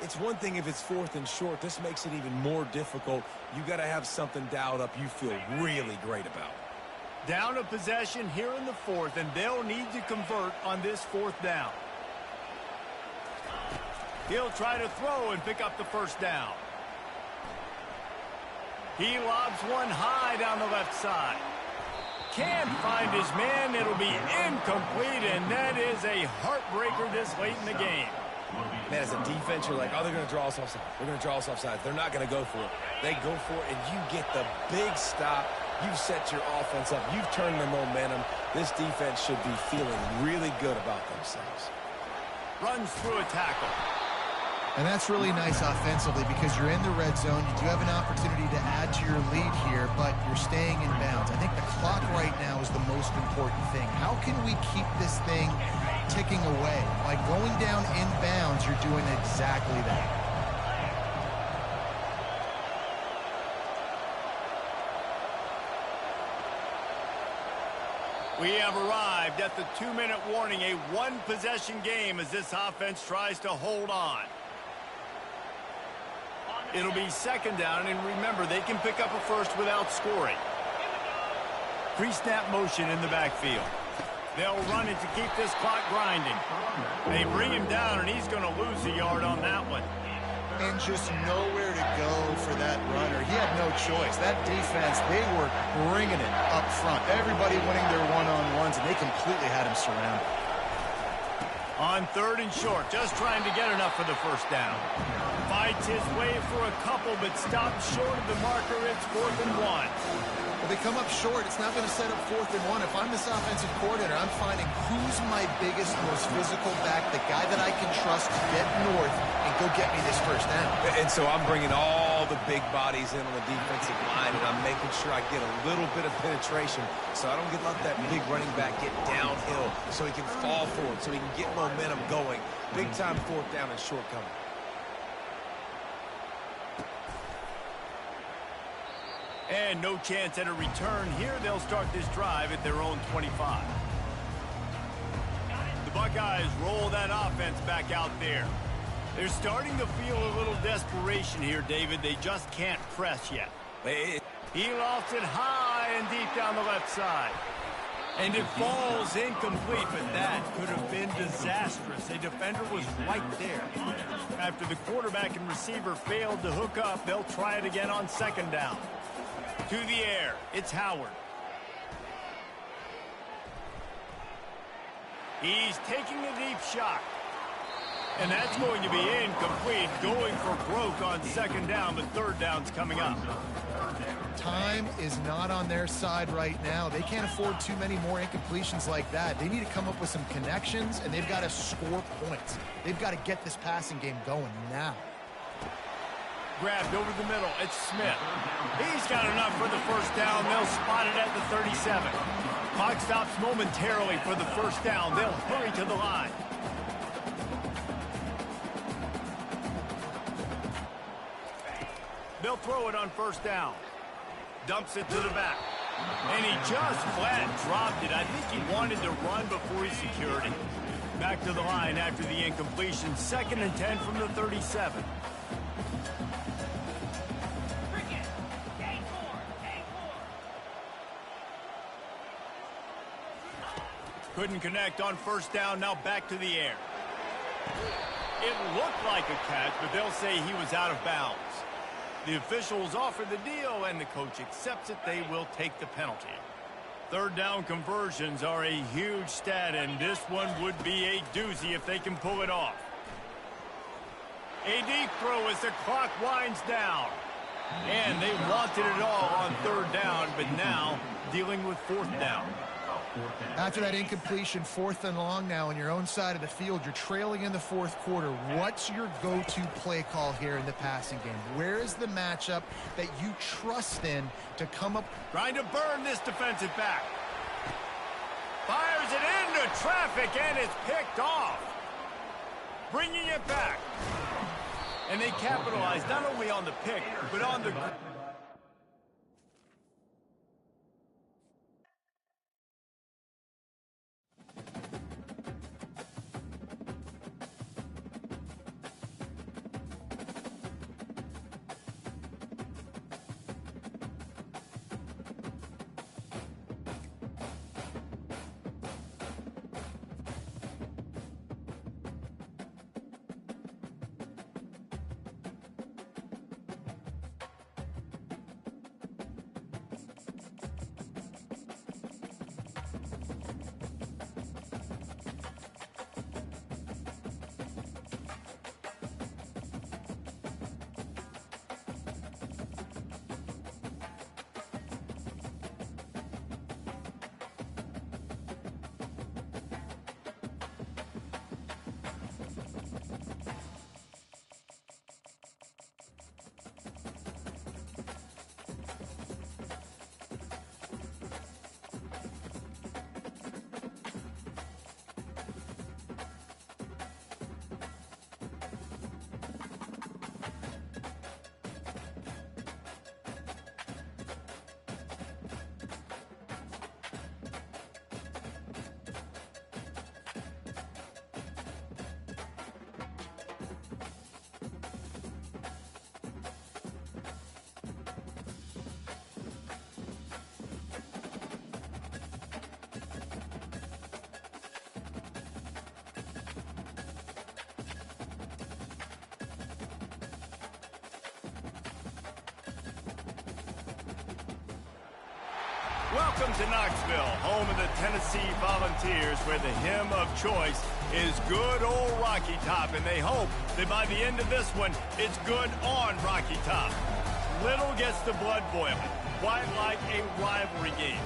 it's one thing if it's 4th and short. This makes it even more difficult. You got to have something dialed up you feel really great about. Down a possession here in the 4th, and they'll need to convert on this 4th down. He'll try to throw and pick up the 1st down. He lobs one high down the left side. Can't find his man. It'll be incomplete, and that is a heartbreaker this late in the game. Man, as a defense, you're like, oh, they're going to draw us offside. They're going to draw us offside. They're not going to go for it. They go for it, and you get the big stop. You've set your offense up. You've turned the momentum. This defense should be feeling really good about themselves. Runs through a tackle. And that's really nice offensively because you're in the red zone. You do have an opportunity to add to your lead here, but you're staying in bounds. I think the clock right now is the most important thing. How can we keep this thing ticking away? By going down in bounds, you're doing exactly that. We have arrived at the 2-minute warning, a one-possession game as this offense tries to hold on. It'll be 2nd down, and remember, they can pick up a first without scoring. Pre-snap motion in the backfield. They'll run it to keep this clock grinding. They bring him down, and he's going to lose a yard on that one. And just nowhere to go for that runner. He had no choice. That defense, they were bringing it up front. Everybody winning their one-on-ones, and they completely had him surrounded. On 3rd and short, just trying to get enough for the first down. Fights his way for a couple, but stops short of the marker. It's 4th and 1. Well, they come up short. It's not going to set up 4th and 1. If I'm this offensive coordinator, I'm finding who's my biggest, most physical back, the guy that I can trust to get north and go get me this first down. And so I'm bringing all the big bodies in on the defensive line, and I'm making sure I get a little bit of penetration so I don't let that big running back get downhill so he can fall forward, so he can get momentum going. Big time 4th down and short coming. And no chance at a return here. They'll start this drive at their own 25. The Buckeyes roll that offense back out there. They're starting to feel a little desperation here, David. They just can't press yet. He lost it high and deep down the left side. And it falls incomplete, but that could have been disastrous. A defender was right there. After the quarterback and receiver failed to hook up, they'll try it again on 2nd down. To the air, it's Howard. He's taking a deep shot. And that's going to be incomplete, going for broke on 2nd down, but 3rd down's coming up. Time is not on their side right now. They can't afford too many more incompletions like that. They need to come up with some connections, and they've got to score points. They've got to get this passing game going now. Grabbed over the middle. It's Smith. He's got enough for the first down. They'll spot it at the 37. Clock stops momentarily for the first down. They'll hurry to the line. They'll throw it on 1st down. Dumps it to the back. And he just flat dropped it. I think he wanted to run before he secured it. Back to the line after the incompletion. 2nd and 10 from the 37. Couldn't connect on 1st down. Now back to the air. It looked like a catch, but they'll say he was out of bounds. The officials offer the deal, and the coach accepts it. They will take the penalty. 3rd down conversions are a huge stat, and this one would be a doozy if they can pull it off. A deep throw as the clock winds down. And they wanted it all on 3rd down, but now dealing with 4th down. After that incompletion, 4th and long now on your own side of the field, you're trailing in the 4th quarter. What's your go-to play call here in the passing game? Where is the matchup that you trust in to come up? Trying to burn this defensive back. Fires it into traffic, and it's picked off. Bringing it back. And they capitalize not only on the pick, but on the... Welcome to Knoxville, home of the Tennessee Volunteers, where the hymn of choice is good old Rocky Top, and they hope that by the end of this one, it's good on Rocky Top. Little gets the blood boiling, quite like a rivalry game.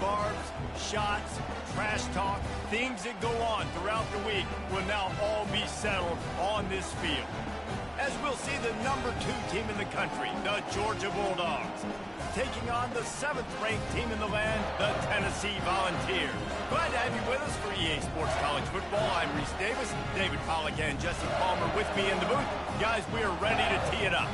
Barbs, shots, trash talk, things that go on throughout the week will now all be settled on this field. As we'll see the number 2 team in the country, the Georgia Bulldogs, taking on the 7th-ranked team in the land, the Tennessee Volunteers. Glad to have you with us for EA Sports College Football. I'm Reese Davis, David Pollack and Jesse Palmer with me in the booth. Guys, we are ready to tee it up.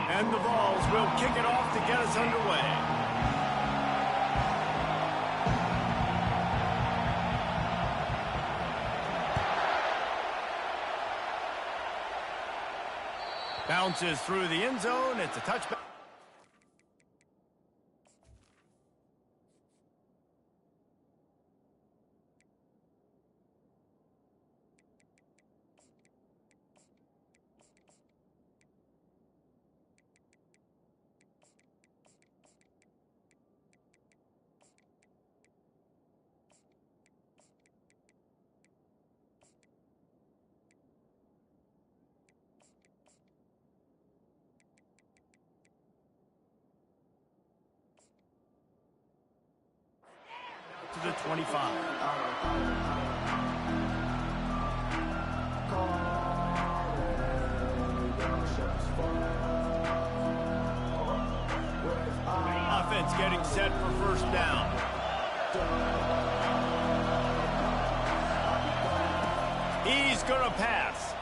And the Vols will kick it off to get us underway. Bounces through the end zone. It's a touchback. To the 25. Offense getting set for first down. He's gonna pass.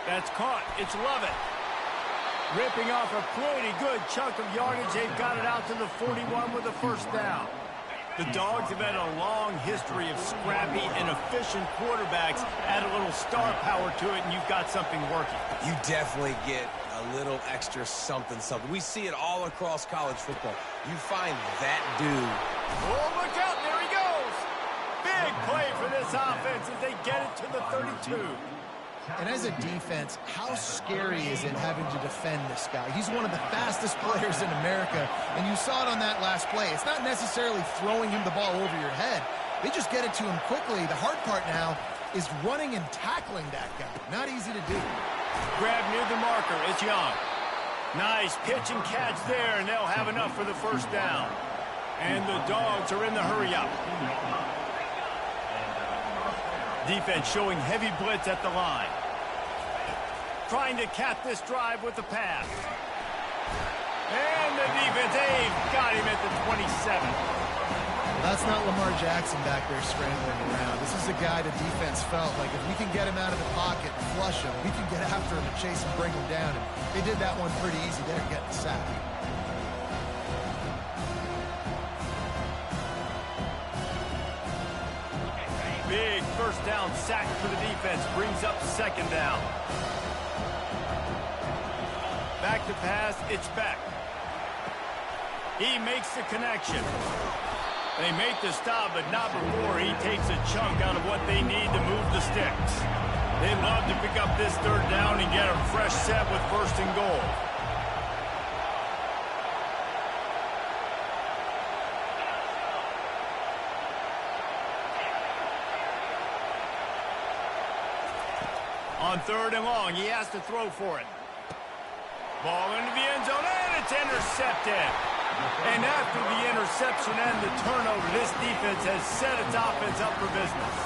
That's caught. It's Lovett. Ripping off a pretty good chunk of yardage. They've got it out to the 41 with a first down. The Dogs have had a long history of scrappy and efficient quarterbacks. Add a little star power to it, and you've got something working. You definitely get a little extra something. We see it all across college football. You find that dude. Oh, look out. There he goes. Big play for this offense as they get it to the 32. And as a defense, how scary is it having to defend this guy? He's one of the fastest players in America, and you saw it on that last play. It's not necessarily throwing him the ball over your head. They just get it to him quickly. The hard part now is running and tackling that guy. Not easy to do. Grab near the marker. It's Young. Nice pitch and catch there, and they'll have enough for the first down. And the Dogs are in the hurry-up. Defense showing heavy blitz at the line. Trying to cap this drive with the pass. And the defense, they've got him at the 27. That's not Lamar Jackson back there scrambling around. This is a guy the defense felt like if we can get him out of the pocket and flush him, we can get after him and chase and bring him down. And they did that one pretty easy there, getting sacked. Big first down sack for the defense. Brings up second down. Back to pass. It's Beck. He makes the connection. They make the stop, but not before he takes a chunk out of what they need to move the sticks. They'd love to pick up this third down and get a fresh set with first and goal. On third and long, he has to throw for it. Ball into the end zone, and it's intercepted. And after the interception and the turnover, this defense has set its offense up for business.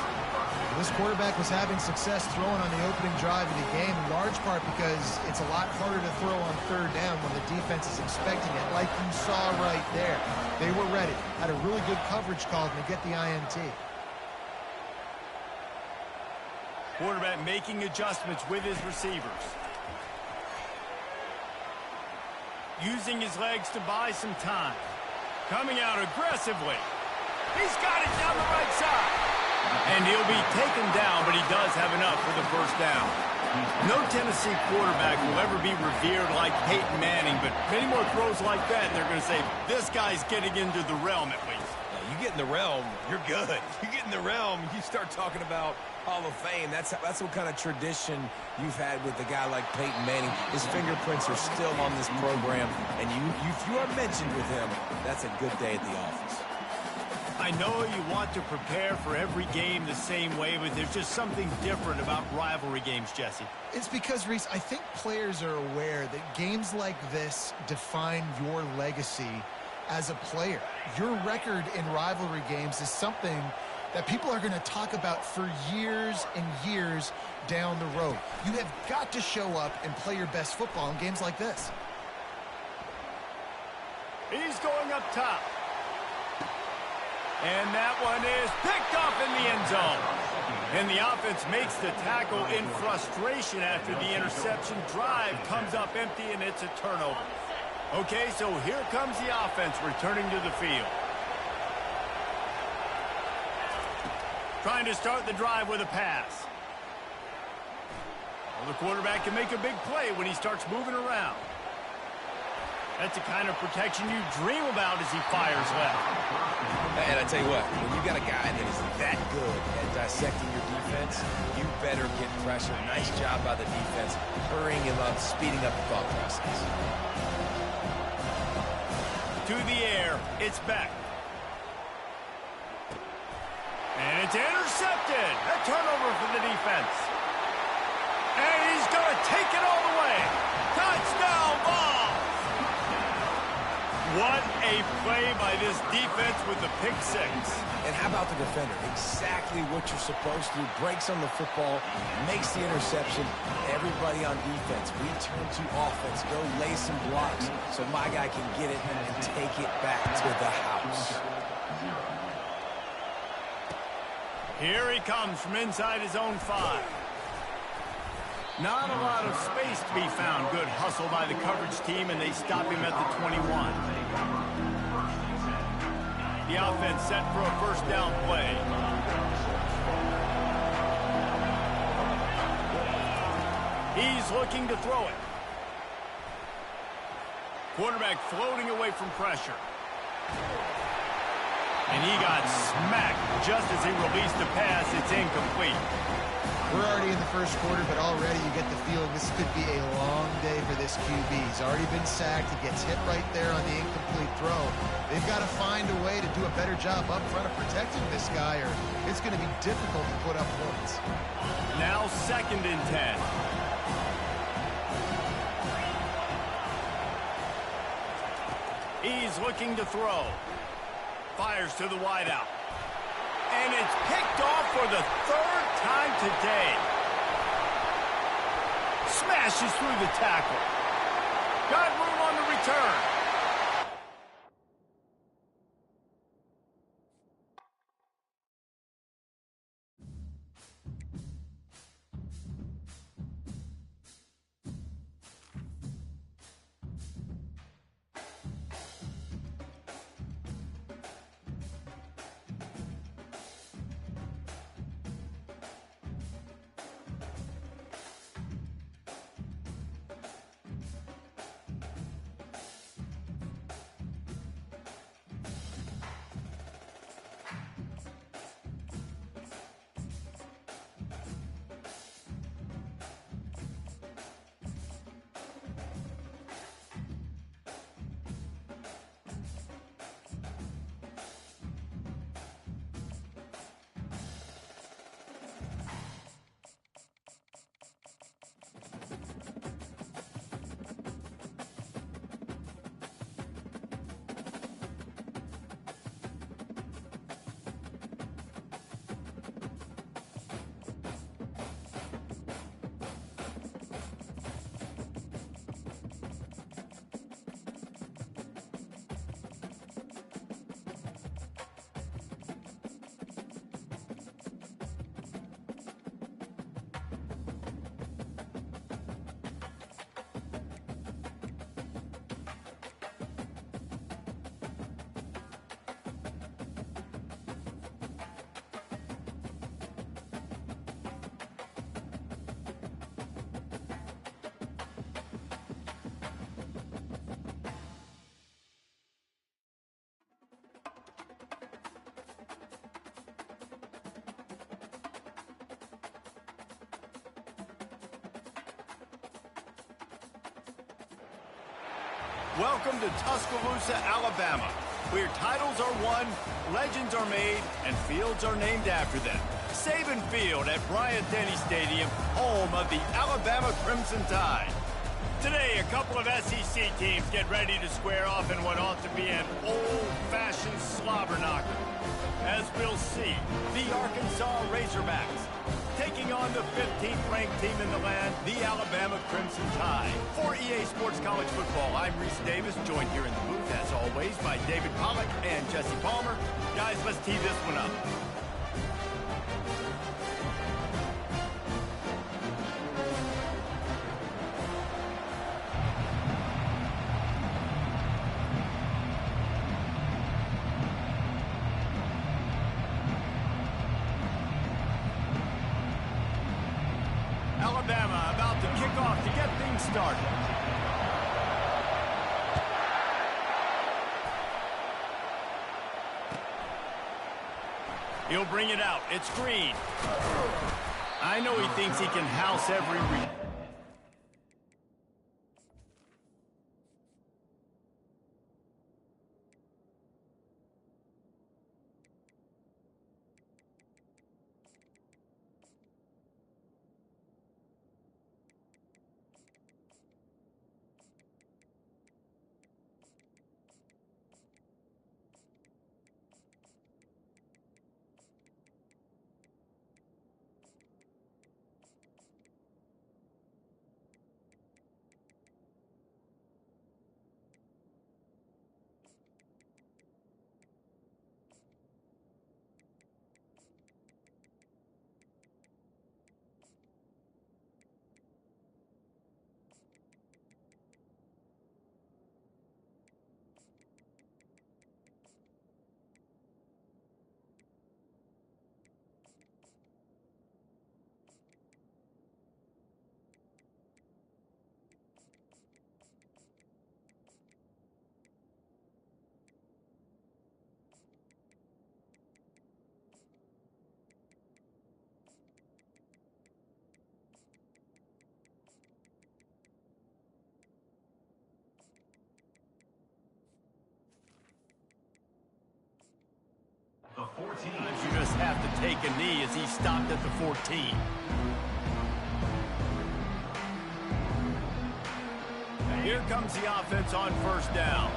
This quarterback was having success throwing on the opening drive of the game, in large part because it's a lot harder to throw on third down when the defense is expecting it, like you saw right there. They were ready, had a really good coverage call to get the INT. Quarterback making adjustments with his receivers. using his legs to buy some time. Coming out aggressively. He's got it down the right side. And he'll be taken down, but he does have enough for the first down. No Tennessee quarterback will ever be revered like Peyton Manning, but many more throws like that, they're going to say, this guy's getting into the realm at least. You get in the realm, you're good. You get in the realm, you start talking about Hall of Fame. That's what kind of tradition you've had with a guy like Peyton Manning. His fingerprints are still on this program, and if you are mentioned with him, that's a good day at the office. I know you want to prepare for every game the same way, but there's just something different about rivalry games, Jesse. It's because, Reese, I think players are aware that games like this define your legacy as a player. Your record in rivalry games is something that people are going to talk about for years and years down the road. You have got to show up and play your best football in games like this. He's going up top. And that one is picked off in the end zone. And the offense makes the tackle in frustration after the interception. Drive comes up empty, and it's a turnover. Okay, so here comes the offense returning to the field. Trying to start the drive with a pass. Well, the quarterback can make a big play when he starts moving around. That's the kind of protection you dream about as he fires left. And I tell you what, when you got a guy that is that good at dissecting your defense, you better get pressure. Nice job by the defense, hurrying him up, speeding up the thought process. To the air, it's back. And it's intercepted. A turnover for the defense. And he's going to take it all the way. Touchdown ball. What a play by this defense with the pick six. And how about the defender? Exactly what you're supposed to do. Breaks on the football, makes the interception. Everybody on defense, we turn to offense. Go lay some blocks so my guy can get it and take it back to the house. Here he comes from inside his own 5. Not a lot of space to be found. Good hustle by the coverage team, and they stop him at the 21. The offense set for a first down play. He's looking to throw it. Quarterback floating away from pressure. And he got smacked just as he released the pass. It's incomplete. We're already in the first quarter, but already you get the feeling this could be a long day for this QB. He's already been sacked. He gets hit right there on the incomplete throw. They've got to find a way to do a better job up front of protecting this guy, or it's going to be difficult to put up points. Now 2nd and 10. He's looking to throw. Fires to the wideout. And it's picked off for the 3rd time today. Smashes through the tackle. Got room on the return. Welcome to Tuscaloosa, Alabama, where titles are won, legends are made, and fields are named after them. Saban Field at Bryant-Denny Stadium, home of the Alabama Crimson Tide. Today, a couple of SEC teams get ready to square off in what ought to be an old-fashioned slobber knocker. As we'll see, the Arkansas Razorbacks taking on the 15th ranked team in the land, the Alabama Crimson Tide. For EA Sports College Football, I'm Reese Davis, joined here in the booth, as always, by David Pollack and Jesse Palmer. Guys, let's tee this one up. Alabama about to kick off to get things started. He'll bring it out. It's Green. I know he thinks he can house every read. The 14. You just have to take a knee as he stopped at the 14. Here comes the offense on first down.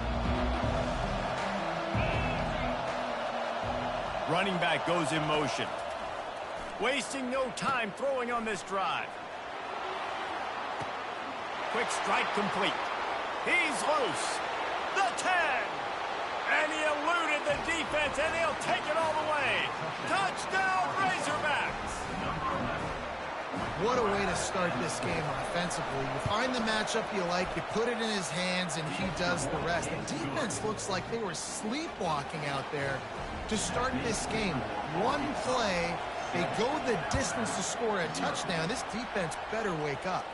Running back goes in motion. Wasting no time throwing on this drive. Quick strike complete. He's loose. The 10. And he eluded the defense, and he'll take it all the way. Touchdown, Razorbacks! What a way to start this game offensively. You find the matchup you like, you put it in his hands, and he does the rest. The defense looks like they were sleepwalking out there to start this game. One play, they go the distance to score a touchdown. This defense better wake up.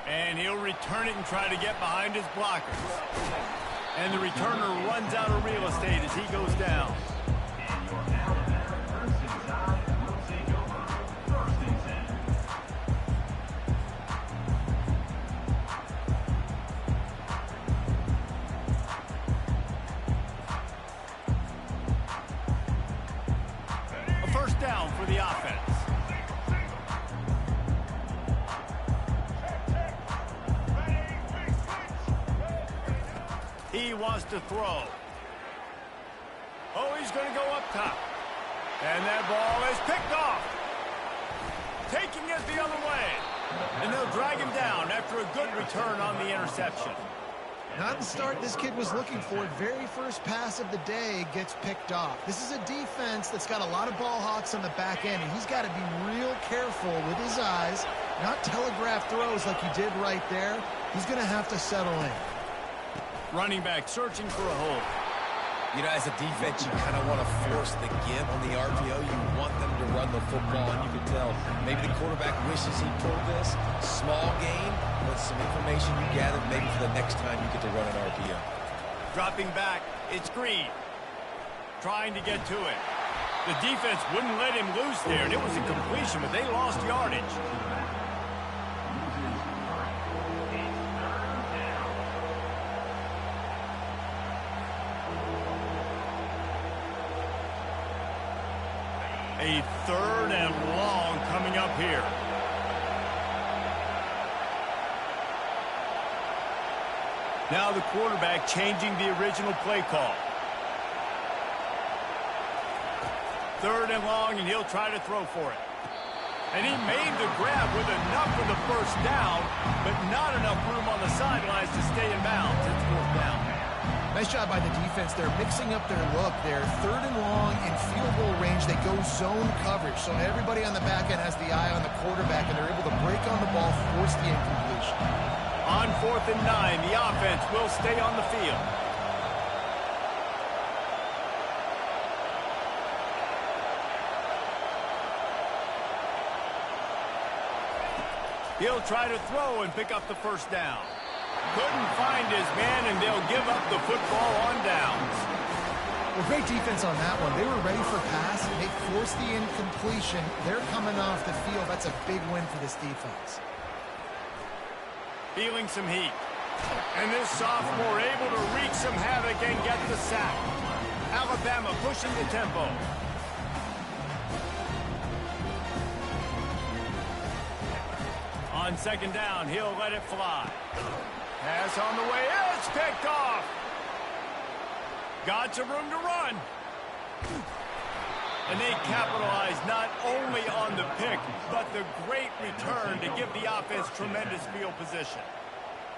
And he'll return it and try to get behind his blockers. And the returner runs out of real estate as he goes down. And your Alabama Crimson Tide will take over. First and 10. A first down for the offense. He wants to throw. Oh, he's going to go up top. And that ball is picked off. Taking it the other way. And they'll drag him down after a good return on the interception. Not the start this kid was looking for. Very first pass of the day gets picked off. This is a defense that's got a lot of ball hawks on the back end, and he's got to be real careful with his eyes, not telegraph throws like he did right there. He's going to have to settle in. Running back searching for a hole. You know, as a defense, you kind of want to force the give on the RPO. You want them to run the football, and you can tell maybe the quarterback wishes he pulled this. Small gain, but some information you gathered maybe for the next time you get to run an RPO. Dropping back, it's Green. Trying to get to it. The defense wouldn't let him loose there, and it was a completion, but they lost yardage. A 3rd and long coming up here. Now the quarterback changing the original play call. 3rd and long, and he'll try to throw for it. And he made the grab with enough for the first down, but not enough room on the sidelines to stay in bounds. It's 4th down. Nice job by the defense. They're mixing up their look. They're 3rd and long in field goal range. They go zone coverage. So everybody on the back end has the eye on the quarterback, and they're able to break on the ball, force the incompletion. On 4th and 9, the offense will stay on the field. He'll try to throw and pick up the first down. Couldn't find his man, and they'll give up the football on downs. Well, great defense on that one. They were ready for pass. They forced the incompletion. They're coming off the field. That's a big win for this defense. Feeling some heat. And this sophomore able to wreak some havoc and get the sack. Alabama pushing the tempo. On 2nd down, he'll let it fly. Pass on the way, it's picked off. Got some room to run. And they capitalize not only on the pick, but the great return to give the offense tremendous field position.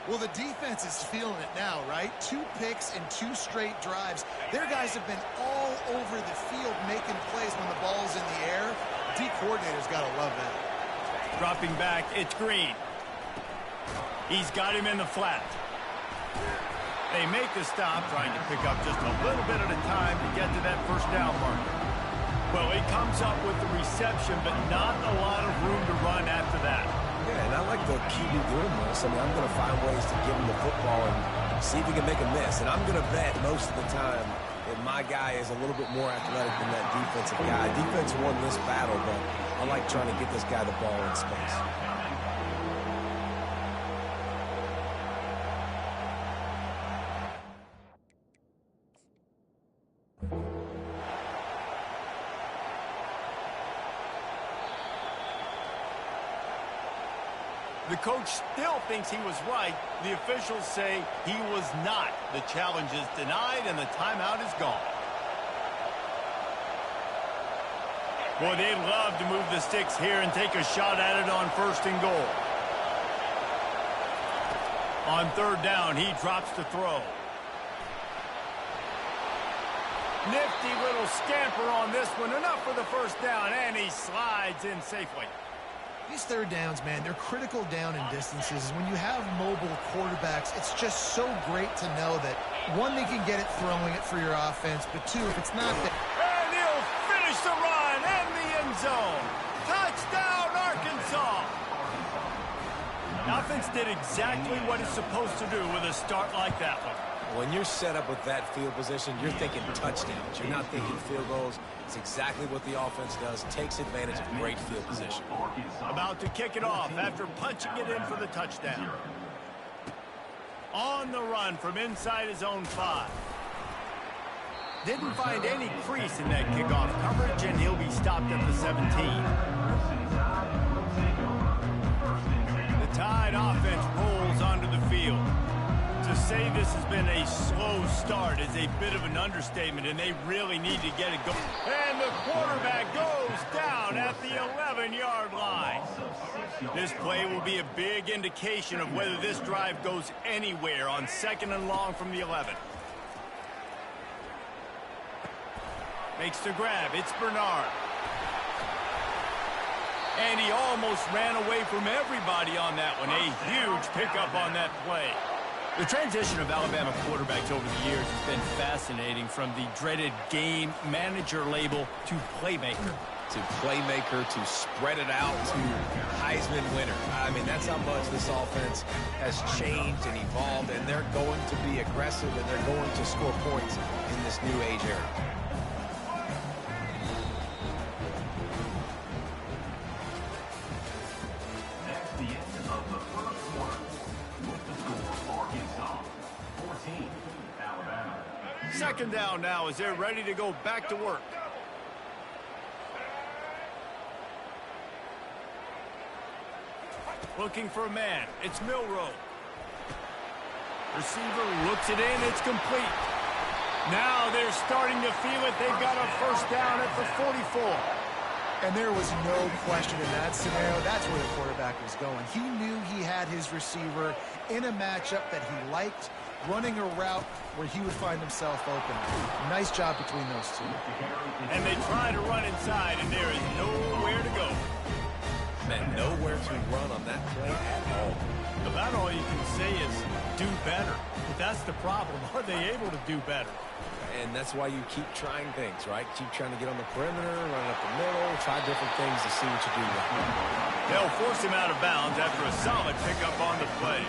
Well, the defense is feeling it now, right? 2 picks and 2 straight drives. Their guys have been all over the field making plays when the ball's in the air. D coordinator's got to love that. Dropping back, it's Green. He's got him in the flat. They make the stop, trying to pick up just a little bit at a time to get to that first down marker. Well, he comes up with the reception, but not a lot of room to run after that. Yeah, and I like the QB doing this. I mean, I'm going to find ways to give him the football and see if he can make a miss. And I'm going to bet most of the time that my guy is a little bit more athletic than that defensive guy. Defense won this battle, but I like trying to get this guy the ball in space. The coach still thinks he was right. The officials say he was not. The challenge is denied, and the timeout is gone. Boy, they'd love to move the sticks here and take a shot at it on 1st and goal. On 3rd down, he drops to throw. Nifty little scamper on this one. Enough for the first down, and he slides in safely. These 3rd downs, man, they're critical down in distances. When you have mobile quarterbacks, it's just so great to know that, 1, they can get it throwing it for your offense, but 2, if it's not there. And he'll finish the run and the end zone. Touchdown, Arkansas. Offense did exactly what it's supposed to do with a start like that one. When you're set up with that field position, you're thinking touchdowns. You're not thinking field goals. It's exactly what the offense does. Takes advantage of great field position. About to kick it off after punching it in for the touchdown. On the run from inside his own 5. Didn't find any crease in that kickoff coverage, and he'll be stopped at the 17. The Tide offense rolls onto the field. To say this has been a slow start is a bit of an understatement, and they really need to get it going. And the quarterback goes down at the 11-yard line. This play will be a big indication of whether this drive goes anywhere on 2nd and long from the 11. Makes the grab. It's Bernard. And he almost ran away from everybody on that one. A huge pickup on that play. The transition of Alabama quarterbacks over the years has been fascinating, from the dreaded game manager label to playmaker. To playmaker, to spread it out, to Heisman winner. I mean, that's how much this offense has changed and evolved, and they're going to be aggressive, and they're going to score points in this new age era. That's the end of the first quarter. With the score, Arkansas 14, Alabama. 2nd down now as they're ready to go back to work. Looking for a man. It's Milroe. Receiver looks it in. It's complete. Now they're starting to feel it. They've got a first down at the 44. And there was no question in that scenario. That's where the quarterback was going. He knew he had his receiver in a matchup that he liked, running a route where he would find himself open. Nice job between those two. And they try to run inside, and there is nowhere to go. Man, nowhere to run on that play at all. About all you can say is do better. But that's the problem. Are they able to do better? And that's why you keep trying things, right? Keep trying to get on the perimeter, run up the middle, try different things to see what you do right. They'll force him out of bounds after a solid pickup on the play.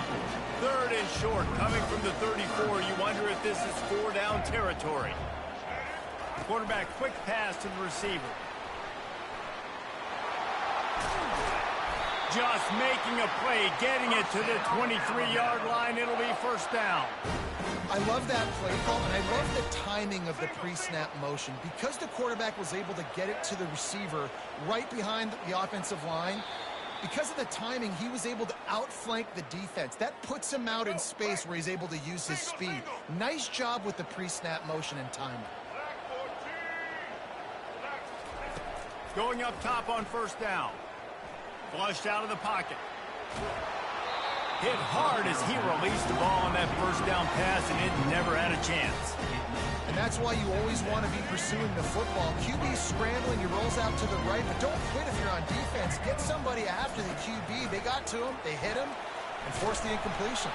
Third and short, coming from the 34. You wonder if this is 4-down territory. Quarterback quick pass to the receiver. Just making a play, getting it to the 23-yard line. It'll be first down. I love that play call, and I love the timing of the pre-snap motion. Because the quarterback was able to get it to the receiver right behind the offensive line, because of the timing, he was able to outflank the defense. That puts him out in space where he's able to use his speed. Nice job with the pre-snap motion and timing. Going up top on first down. Flushed out of the pocket. Hit hard as he released the ball on that first down pass, and it never had a chance. And that's why you always want to be pursuing the football. QB's scrambling, he rolls out to the right, but don't quit if you're on defense. Get somebody after the QB. They got to him, they hit him, and forced the incompletion.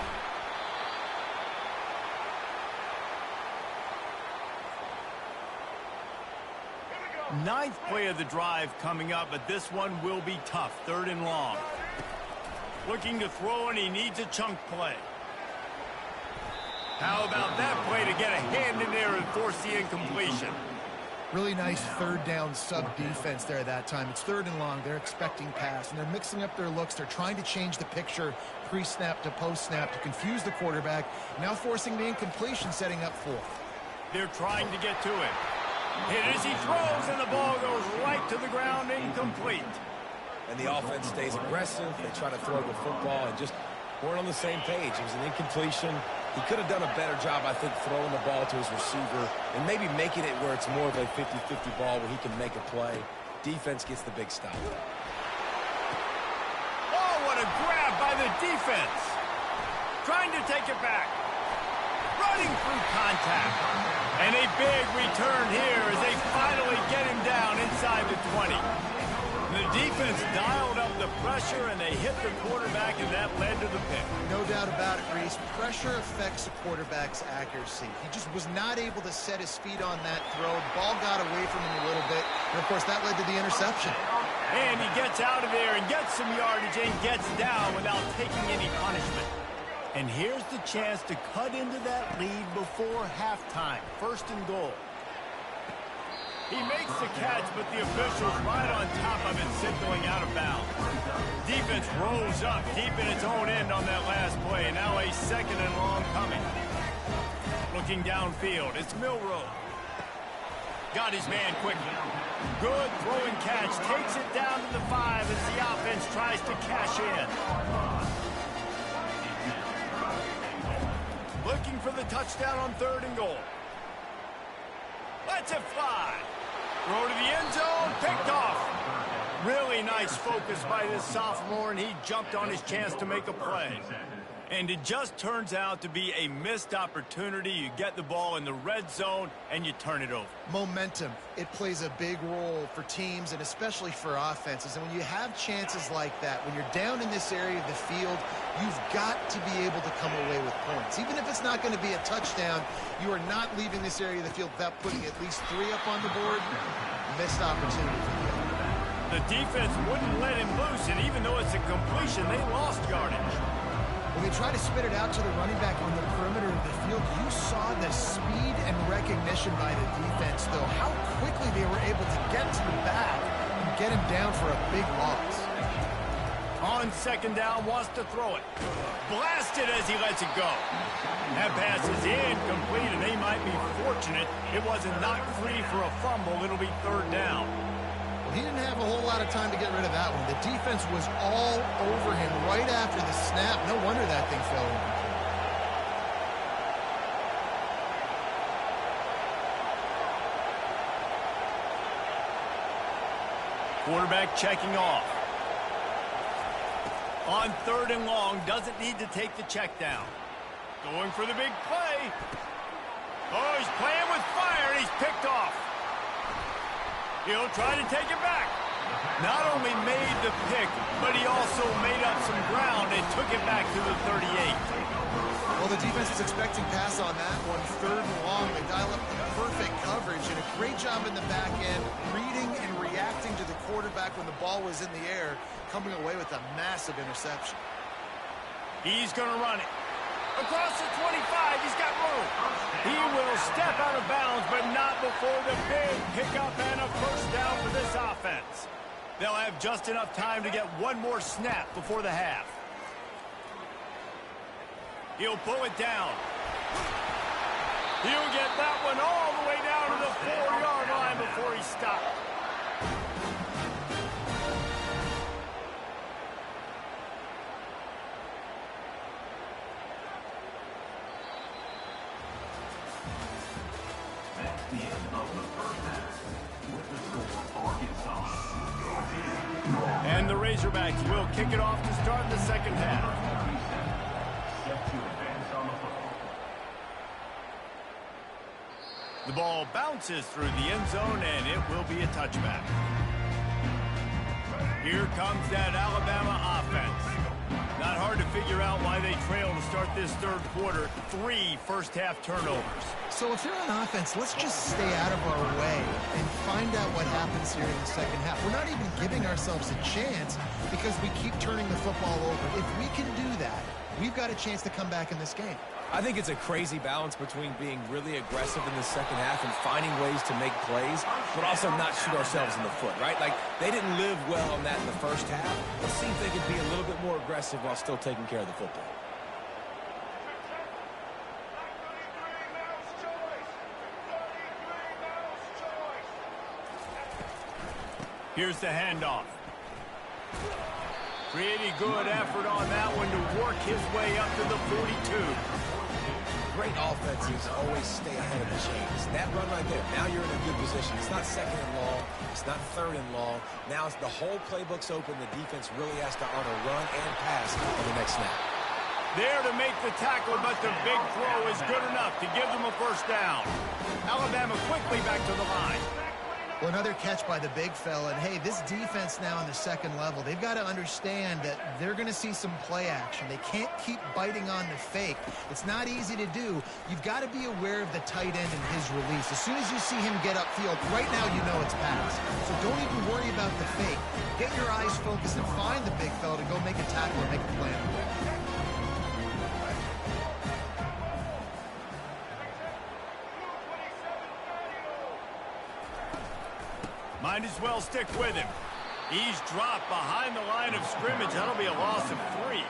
Ninth play of the drive coming up, but this one will be tough. Third and long. Looking to throw, and he needs a chunk play. How about that play to get a hand in there and force the incompletion? Really nice third down sub-defense there that time. It's third and long. They're expecting pass, and they're mixing up their looks. They're trying to change the picture pre-snap to post-snap to confuse the quarterback, now forcing the incompletion, setting up fourth. They're trying to get to it. Hit as he throws, and the ball goes right to the ground, incomplete. And the offense stays aggressive. They try to throw the football and just weren't on the same page. It was an incompletion. He could have done a better job, I think, throwing the ball to his receiver and maybe making it where it's more of a 50-50 ball where he can make a play. Defense gets the big stop. Oh, what a grab by the defense. Trying to take it back. Running through contact. And a big return here as they finally get him down inside the 20. The defense dialed up the pressure, and they hit the quarterback, and that led to the pick. No doubt about it, Reese. Pressure affects a quarterback's accuracy. He just was not able to set his feet on that throw. Ball got away from him a little bit, and, of course, that led to the interception. And he gets out of there and gets some yardage and gets down without taking any punishment. And here's the chance to cut into that lead before halftime. First and goal. He makes the catch, but the official's right on top of it, signaling out of bounds. Defense rolls up, deep in its own end on that last play. Now a second and long coming. Looking downfield, it's Milroe. Got his man quickly. Good throwing catch, takes it down to the 5 as the offense tries to cash in. Looking for the touchdown on third and goal. Lets it fly. Throw to the end zone, picked off. Really nice focus by this sophomore, and he jumped on his chance to make a play. And it just turns out to be a missed opportunity. You get the ball in the red zone, and you turn it over. Momentum. It plays a big role for teams and especially for offenses. And when you have chances like that, when you're down in this area of the field, you've got to be able to come away with points. Even if it's not going to be a touchdown, you are not leaving this area of the field without putting at least 3 up on the board. Missed opportunity. The defense wouldn't let him loose, and even though it's a completion, they lost yardage. When they try to spit it out to the running back on the perimeter of the field, you saw the speed and recognition by the defense, though. How quickly they were able to get to the back and get him down for a big loss. On second down, wants to throw it. Blasted as he lets it go. That pass is incomplete, and they might be fortunate it wasn't knocked free for a fumble. It'll be third down. Well, He didn't have a whole lot of time to get rid of that one. The defense was all over him right after the snap. No wonder that thing fell incomplete. Quarterback checking off. On 3rd and long, doesn't need to take the check down. Going for the big play. Oh, he's playing with fire, and he's picked off. He'll try to take it back. Not only made the pick, but he also made up some ground and took it back to the 38. Well, the defense is expecting pass on that one. 3rd and long. They dial up the perfect coverage and a great job in the back end, reading and reacting to the quarterback when the ball was in the air, coming away with a massive interception. He's going to run it. Across the 25, he's got room. He will step out of bounds, but not before the big pickup and a first down for this offense. They'll have just enough time to get one more snap before the half. He'll pull it down. He'll get that one all the way down to the 4-yard line before he stopped. That's the end of the first half. With the score, Arkansas. And the Razorbacks will kick it off to start the second half. Set to advance on the football. The ball bounces through the end zone, and it will be a touchback. Here comes that Alabama offense. Not hard to figure out why they trail to start this 3rd quarter. 3 first-half turnovers. So if you're on offense, let's just stay out of our way and find out what happens here in the second half. We're not even giving ourselves a chance because we keep turning the football over. If we can do that, we've got a chance to come back in this game. I think it's a crazy balance between being really aggressive in the second half and finding ways to make plays, but also not shoot ourselves in the foot, right? Like, they didn't live well on that in the first half. Let's see if they can be a little bit more aggressive while still taking care of the football. Here's the handoff. Pretty good effort on that one to work his way up to the 42. Great offenses always stay ahead of the chains. That run right there, now you're in a good position. It's not 2nd and long. It's not 3rd and long. Now it's the whole playbook's open. The defense really has to honor run and pass on the next snap. There to make the tackle, but the big throw is good enough to give them a first down. Alabama quickly back to the line. Well, another catch by the big fella. And, hey, this defense now on the 2nd level, they've got to understand that they're going to see some play action. They can't keep biting on the fake. It's not easy to do. You've got to be aware of the tight end and his release. As soon as you see him get upfield, right now you know it's pass. So don't even worry about the fake. Get your eyes focused and find the big fella to go make a tackle or make a play. Might as well stick with him. He's dropped behind the line of scrimmage. That'll be a loss of 3.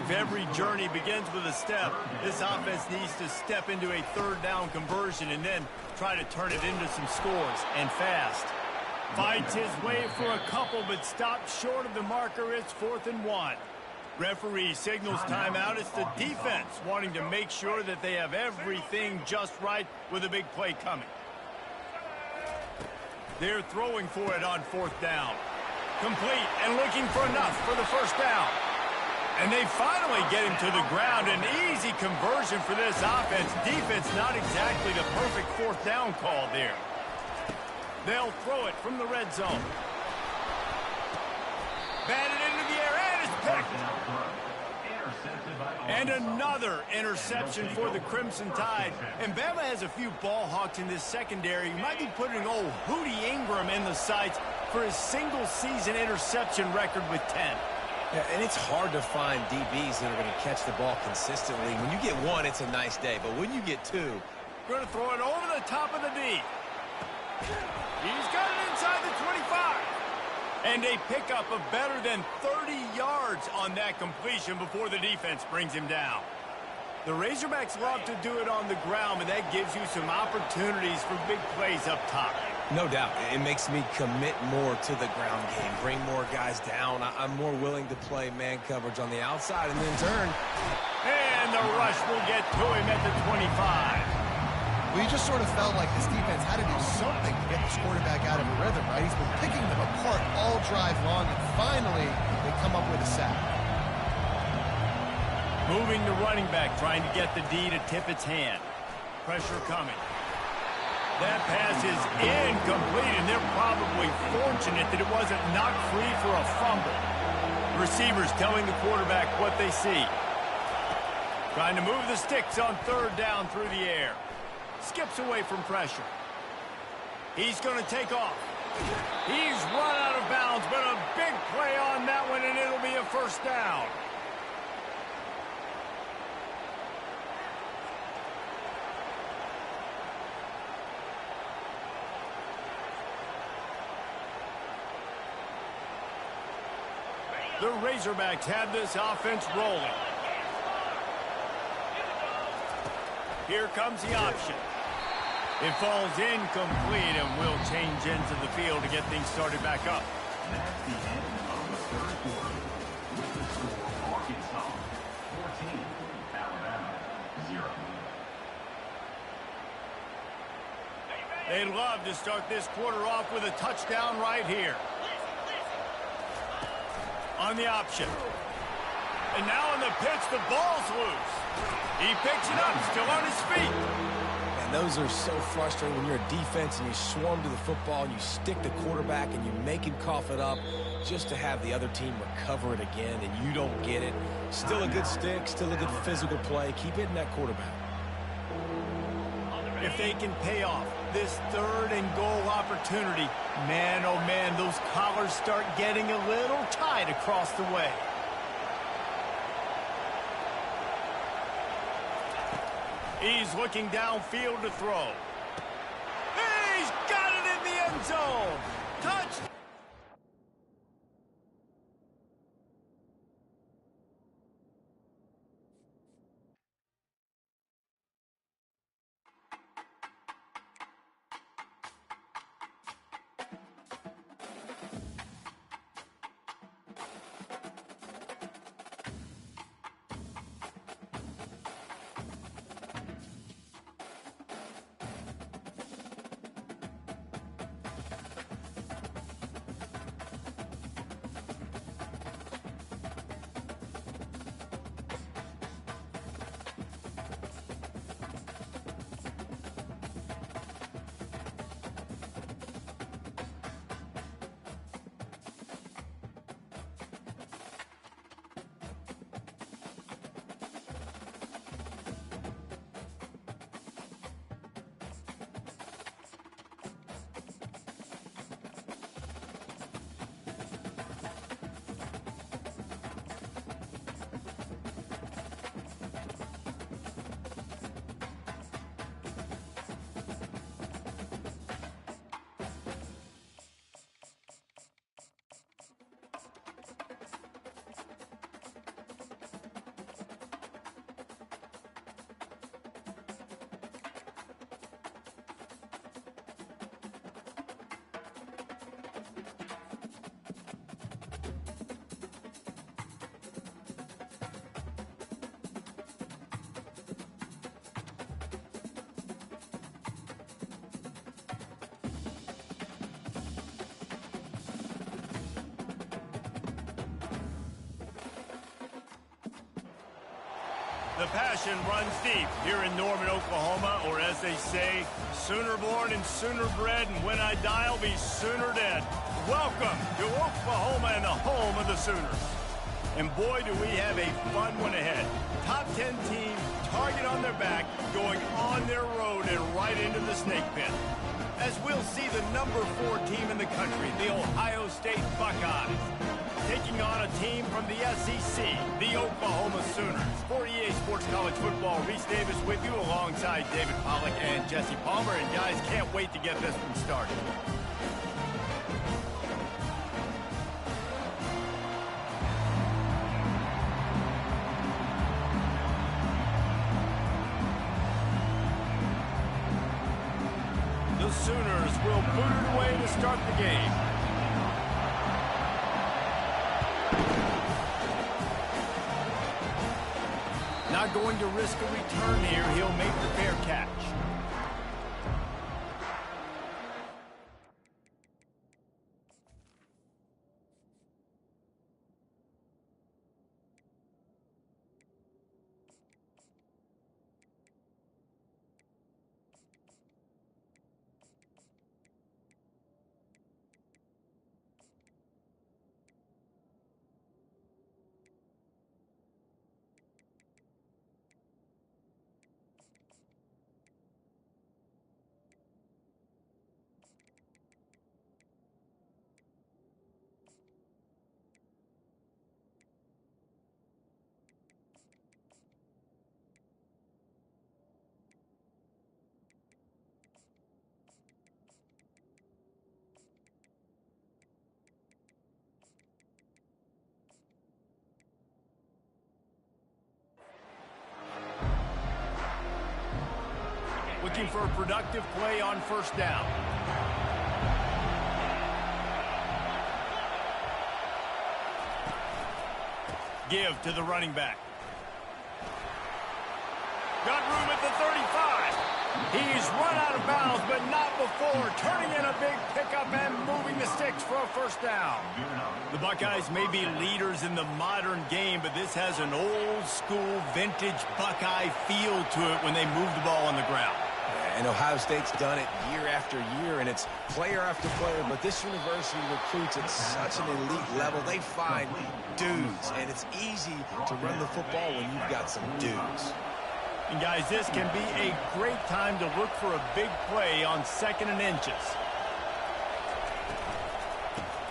If every journey begins with a step, this offense needs to step into a 3rd down conversion and then try to turn it into some scores, and fast. Fights his way for a couple, but stops short of the marker. It's 4th and 1. Referee signals timeout. It's the defense wanting to make sure that they have everything just right with a big play coming. They're throwing for it on 4th down. Complete and looking for enough for the first down. And they finally get him to the ground. An easy conversion for this offense. Defense not exactly the perfect 4th down call there. They'll throw it from the red zone. Batted into the air and it's picked. And another interception for the Crimson Tide. And Bama has a few ball hawks in this secondary. You might be putting old Hootie Ingram in the sights for his single-season interception record with 10. Yeah, and it's hard to find DBs that are going to catch the ball consistently. When you get 1, it's a nice day. But when you get 2... Going to throw it over the top of the D. He's got it inside the 25. And a pickup of better than 30 yards on that completion before the defense brings him down. The Razorbacks love to do it on the ground, but that gives you some opportunities for big plays up top. No doubt. It makes me commit more to the ground game, bring more guys down. I'm more willing to play man coverage on the outside and then turn. And the rush will get to him at the 25. Well, you just sort of felt like this defense had to do something to get this quarterback out of a rhythm, right? He's been picking them apart all drive long, and finally they come up with a sack. Moving the running back, trying to get the D to tip its hand. Pressure coming. That pass is incomplete, and they're probably fortunate that it wasn't knocked free for a fumble. Receivers telling the quarterback what they see. Trying to move the sticks on third down through the air. Skips away from pressure. He's going to take off. He's run out of bounds, but a big play on that one, and it'll be a first down. The Razorbacks have this offense rolling. Here comes the option. It falls incomplete and will change ends of the field to get things started back up. That's the end of the third quarter. With the score, Arkansas 14, Alabama 0. They'd love to start this quarter off with a touchdown right here. On the option. And now on the pitch, the ball's loose. He picks it up, still on his feet. And those are so frustrating when you're a defense and you swarm to the football and you stick the quarterback and you make him cough it up just to have the other team recover it again and you don't get it. Still a good stick, still a good physical play. Keep hitting that quarterback. If they can pay off this third and goal opportunity, man, oh man, those collars start getting a little tight across the way. He's looking downfield to throw. He's got it in the end zone. Touchdown. The passion runs deep here in Norman, Oklahoma, or as they say, sooner born and sooner bred, and when I die, I'll be sooner dead. Welcome to Oklahoma and the home of the Sooners. And boy, do we have a fun one ahead. Top 10 team, target on their back, going on their road and right into the snake pit. As we'll see the number 4 team in the country, the Ohio State Buckeyes, taking on a team from the SEC, the Oklahoma Sooners. For EA Sports College Football, Reese Davis with you alongside David Pollack and Jesse Palmer. And guys, can't wait to get this one started. The Sooners will boot it away to start the game. Not going to risk a return here. He'll make the fair catch. Looking for a productive play on first down. Give to the running back. Got room at the 35. He's run out of bounds, but not before turning in a big pickup and moving the sticks for a first down. The Buckeyes may be leaders in the modern game, but this has an old-school, vintage Buckeye feel to it when they move the ball on the ground. And Ohio State's done it year after year, and it's player after player. But this university recruits at such an elite level. They find dudes, and it's easy to run the football when you've got some dudes. And, guys, this can be a great time to look for a big play on 2nd and inches.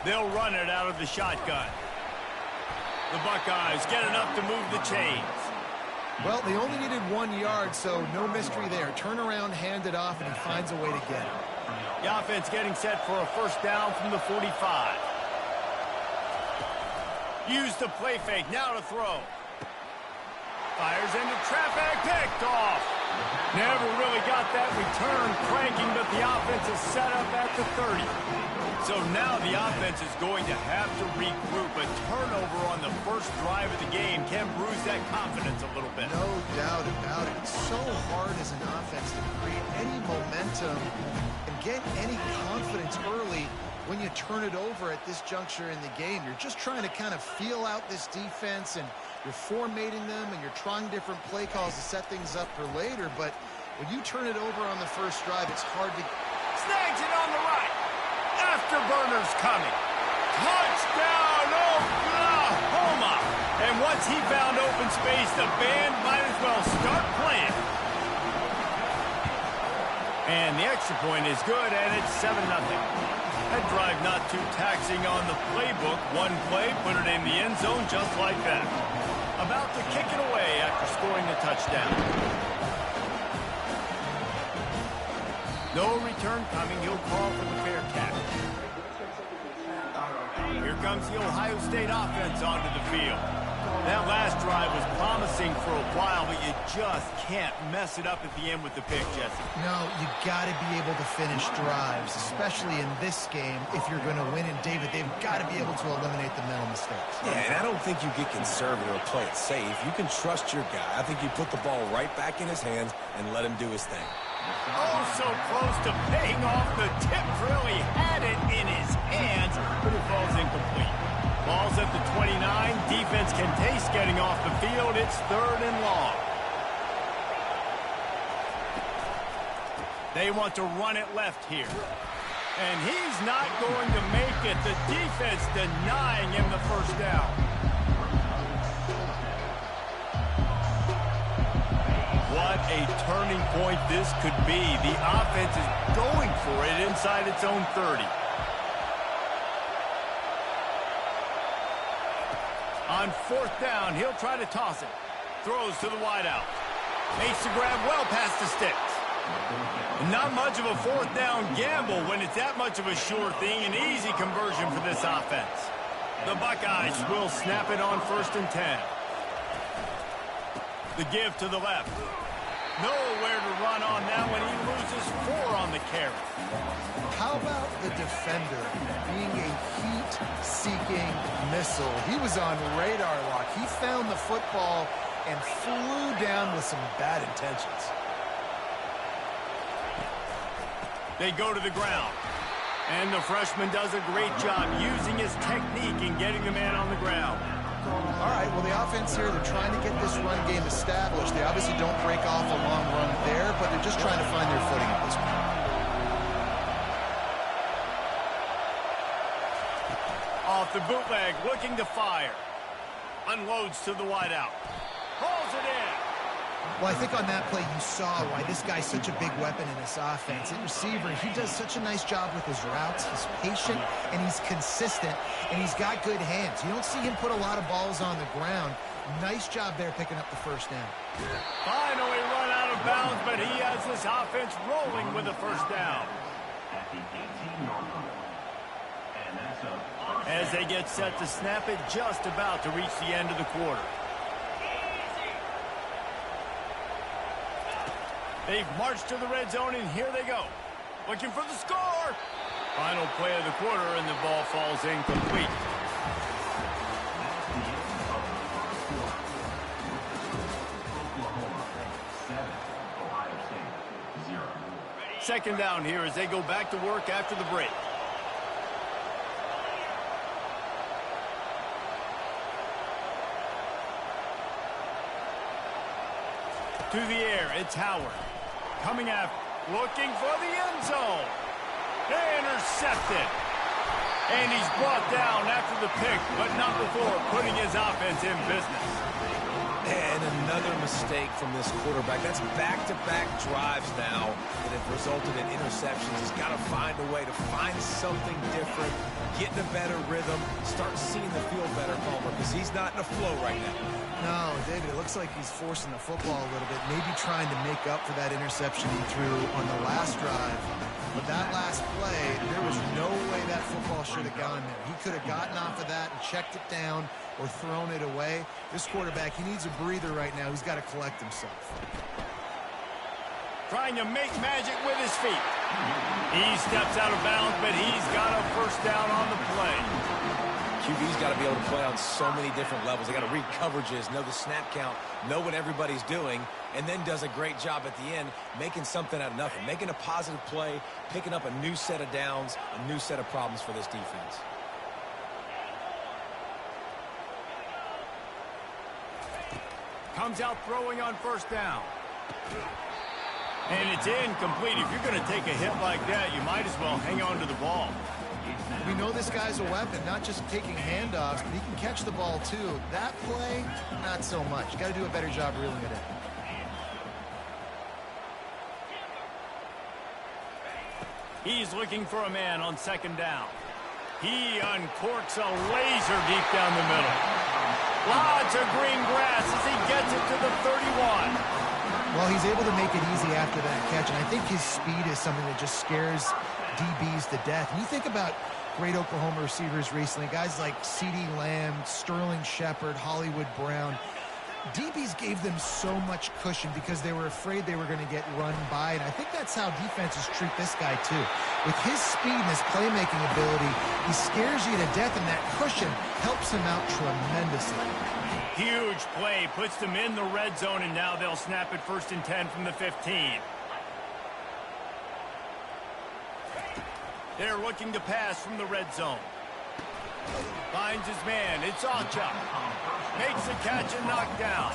They'll run it out of the shotgun. The Buckeyes get enough to move the chains. Well, they only needed 1 yard, so no mystery there. Turn around, hand it off, and he finds a way to get it. The offense getting set for a first down from the 45. Use the play fake, now to throw. Fires into traffic, picked off. Never really got that return cranking, but the offense is set up at the 30. So now the offense is going to have to regroup. A turnover on the first drive of the game can bruise that confidence a little bit. No doubt about it. It's so hard as an offense to create any momentum and get any confidence early when you turn it over at this juncture in the game. You're just trying to kind of feel out this defense, and you're formatting them, and you're trying different play calls to set things up for later. But when you turn it over on the first drive, it's hard to... Snags it on the right. Afterburners coming. Touchdown, Oklahoma! And once he found open space, the band might as well start playing. And the extra point is good, and it's 7-0. That drive not too taxing on the playbook. One play, put it in the end zone just like that. About to kick it away after scoring the touchdown. No return coming. He'll call for the fair catch. Here comes the Ohio State offense onto the field. That last drive was promising for a while, but you just can't mess it up at the end with the pick, Jesse. No, you got to be able to finish drives, especially in this game. If you're going to win, and David, they've got to be able to eliminate the mental mistakes. Yeah, and I don't think you get conservative or play it safe. You can trust your guy. I think you put the ball right back in his hands and let him do his thing. Oh, so close to paying off the tip drill. He had it in his hands, but it falls incomplete. Ball's at the 29. Defense can taste getting off the field. It's 3rd and long. They want to run it left here. And he's not going to make it. The defense denying him the first down. What a turning point this could be. The offense is going for it inside its own 30. On 4th down, he'll try to toss it. Throws to the wideout. Makes the grab well past the sticks. Not much of a 4th down gamble when it's that much of a sure thing. An easy conversion for this offense. The Buckeyes will snap it on 1st and 10. The give to the left. Nowhere to run on that one. He loses 4 on the carry. How about the defender being a heat-seeking missile? He was on radar lock. He found the football and flew down with some bad intentions. They go to the ground. And the freshman does a great job using his technique and getting the man on the ground. All right, well, the offense here, they're trying to get this run game established. They obviously don't break off a long run there, but they're just trying to find their footing at this point. Off the bootleg, looking to fire. Unloads to the wideout. Hauls it in. Well, I think on that play you saw why this guy's such a big weapon in this offense. At receiver, he does such a nice job with his routes. He's patient, and he's consistent, and he's got good hands. You don't see him put a lot of balls on the ground. Nice job there picking up the first down. Finally run out of bounds, but he has this offense rolling with a first down. At the 18-yard line. And that's up. As they get set to snap it, just about to reach the end of the quarter. They've marched to the red zone, and here they go. Looking for the score. Final play of the quarter, and the ball falls incomplete. Oklahoma 7, Ohio State 0. Second down here as they go back to work after the break. To the air, it's Howard. Coming after, looking for the end zone. Intercepted. And he's brought down after the pick, but not before putting his offense in business. And another mistake from this quarterback. That's back-to-back drives now that have resulted in interceptions. He's got to find a way to find something different, get in a better rhythm, start seeing the field better, Palmer, because he's not in a flow right now. No, David, it looks like he's forcing the football a little bit, maybe trying to make up for that interception he threw on the last drive. But that last play, there was no way that football should have gone there. He could have gotten off of that and checked it down or thrown it away. This quarterback, he needs a breather right now. He's got to collect himself. Trying to make magic with his feet. He steps out of bounds, but he's got a first down on the play. QB's got to be able to play on so many different levels. They got to read coverages, know the snap count, know what everybody's doing, and then does a great job at the end making something out of nothing, making a positive play, picking up a new set of downs, a new set of problems for this defense. Comes out throwing on first down. And it's incomplete. If you're going to take a hit like that, you might as well hang on to the ball. We know this guy's a weapon, not just taking handoffs, but he can catch the ball too. That play, not so much. Got to do a better job reeling it in. He's looking for a man on second down. He uncorks a laser deep down the middle. Lots of green grass as he gets it to the 31. Well, he's able to make it easy after that catch, and I think his speed is something that just scares DBs to death. And you think about great Oklahoma receivers recently, guys like CeeDee Lamb, Sterling Shepard, Hollywood Brown. DBs gave them so much cushion because they were afraid they were going to get run by, and I think that's how defenses treat this guy too. With his speed and his playmaking ability, he scares you to death, and that cushion helps him out tremendously. Huge play, puts them in the red zone, and now they'll snap it 1st and 10 from the 15. They're looking to pass from the red zone. Finds his man. It's Ocha. Makes the catch and knocked down.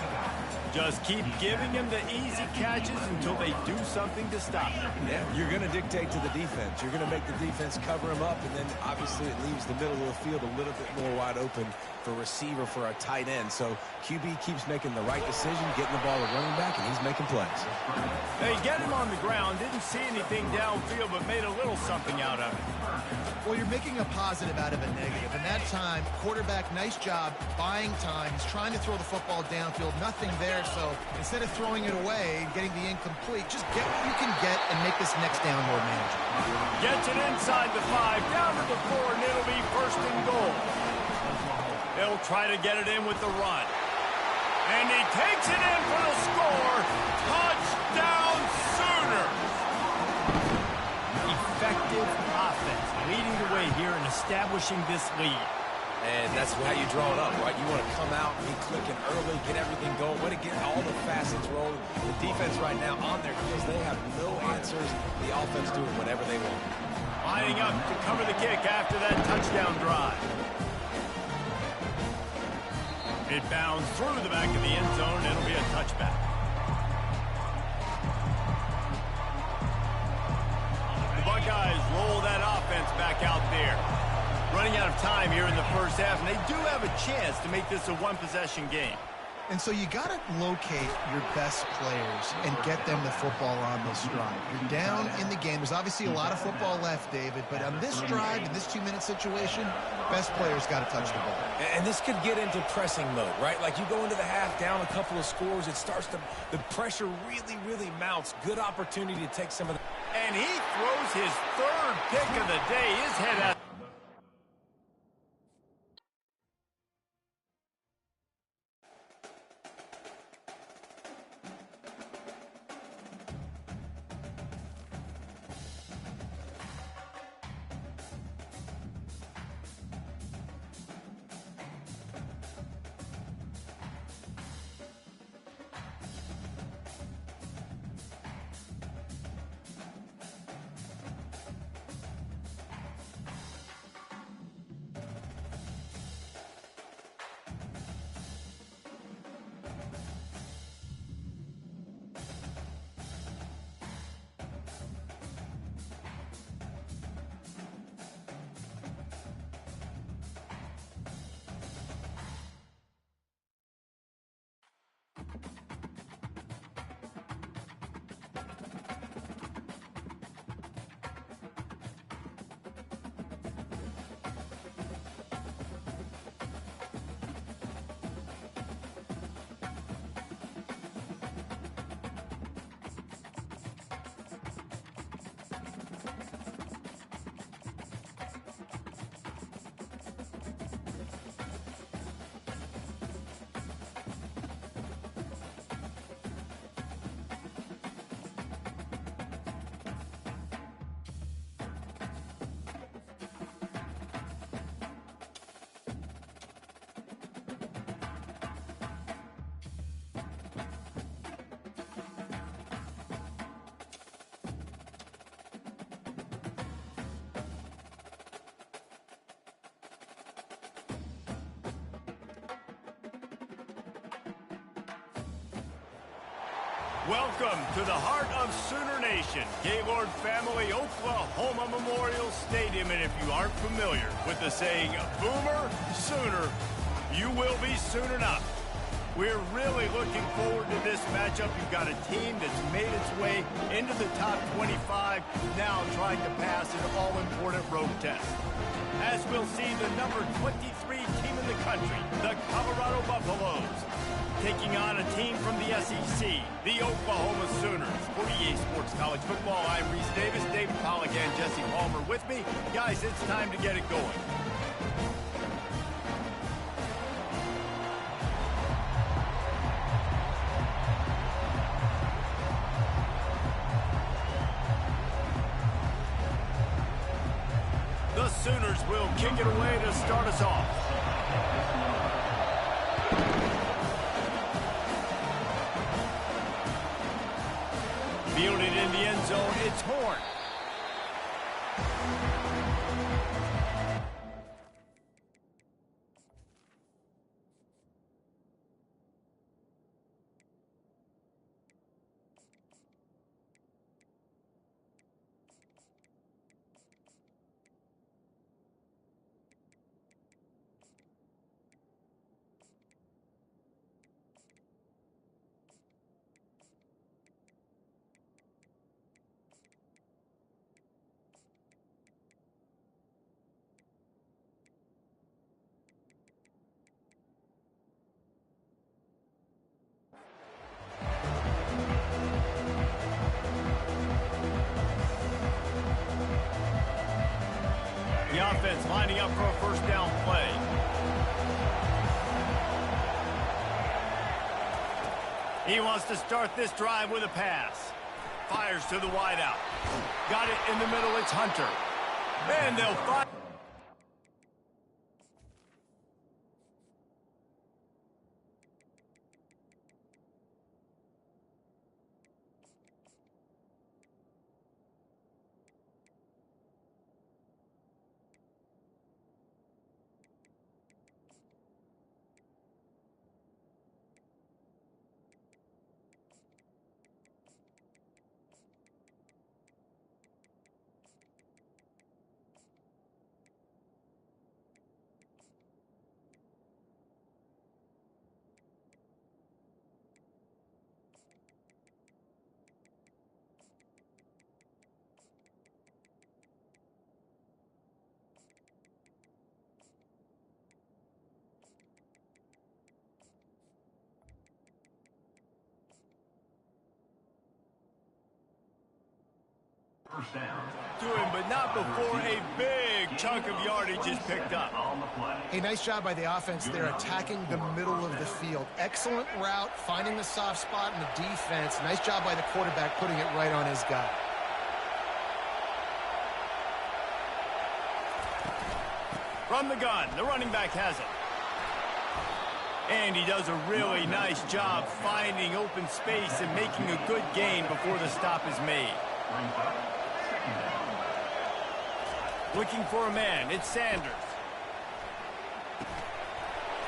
Just keep giving him the easy catches until they do something to stop him. Yeah, you're going to dictate to the defense. You're going to make the defense cover him up, and then obviously it leaves the middle of the field a little bit more wide open for receiver, for a tight end. So QB keeps making the right decision, getting the ball to running back, and he's making plays. They get him on the ground, didn't see anything downfield, but made a little something out of it. Well, you're making a positive out of a negative. And that time, quarterback, nice job, buying time. He's trying to throw the football downfield. Nothing there, so instead of throwing it away and getting the incomplete, just get what you can get and make this next down more manageable. Gets it inside the 5, down to the 4, and it'll be 1st and goal. They'll try to get it in with the run. And he takes it in for the score. Touchdown, Sooners! effective offense, leading the way here and establishing this lead. And that's how you draw it up, right? You want to come out, be clicking early, get everything going, want to get all the facets rolling. The defense right now on their heels, they have no answers. The offense doing whatever they want. Lining up to cover the kick after that touchdown drive. It bounds through the back of the end zone. It'll be a touchback. The Buckeyes roll that offense back out there. Running out of time here in the first half, and they do have a chance to make this a one-possession game. And so you got to locate your best players and get them the football on this drive. You're down in the game. There's obviously a lot of football left, David, but on this drive, in this 2-minute situation, best players got to touch the ball. And this could get into pressing mode, right? Like you go into the half down a couple of scores, it starts to, the pressure really, really mounts. Good opportunity to take some of the... And he throws his third pick of the day. His head out. Welcome to the heart of Sooner Nation, Gaylord Family Oklahoma Memorial Stadium. And if you aren't familiar with the saying, Boomer Sooner, you will be soon enough. We're really looking forward to this matchup. You've got a team that's made its way into the top 25, now trying to pass an all-important road test. As we'll see, the number 23 team in the country, the Colorado Buffaloes, taking on a team from the SEC, the Oklahoma Sooners. For EA Sports College Football, I'm Reese Davis, David Pollack, and Jesse Palmer with me. Guys, it's time to get it going. The Sooners will kick it away to start us off. Fielded in the end zone, it's Horn. The offense lining up for a first down play. He wants to start this drive with a pass. Fires to the wideout. Got it in the middle. It's Hunter. And they'll find... First down. Doing, but not before a big chunk of yardage is picked up. On the play. Hey, nice job by the offense there, attacking the middle of the field. Excellent route, finding the soft spot in the defense. Nice job by the quarterback putting it right on his guy. From the gun, the running back has it. And he does a really nice job finding open space and making a good gain before the stop is made. Brings up second down. Looking for a man, it's Sanders.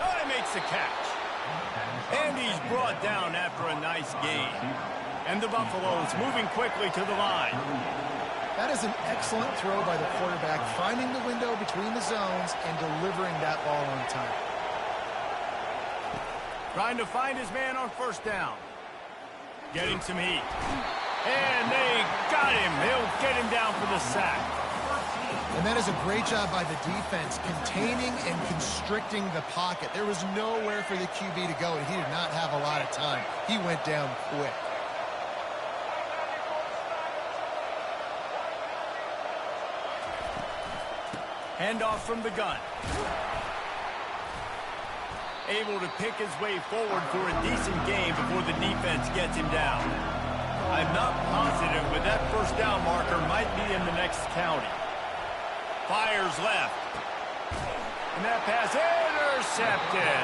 Oh, he makes the catch. And he's brought down after a nice gain. And the Buffaloes moving quickly to the line. That is an excellent throw by the quarterback, finding the window between the zones and delivering that ball on time. Trying to find his man on first down. Getting some heat. And they got him. He'll get him down for the sack. And that is a great job by the defense, containing and constricting the pocket. There was nowhere for the QB to go, and he did not have a lot of time. He went down quick. Handoff from the gun. Able to pick his way forward for a decent gain before the defense gets him down. I'm not positive, but that first down marker might be in the next county. Fires left. And that pass intercepted.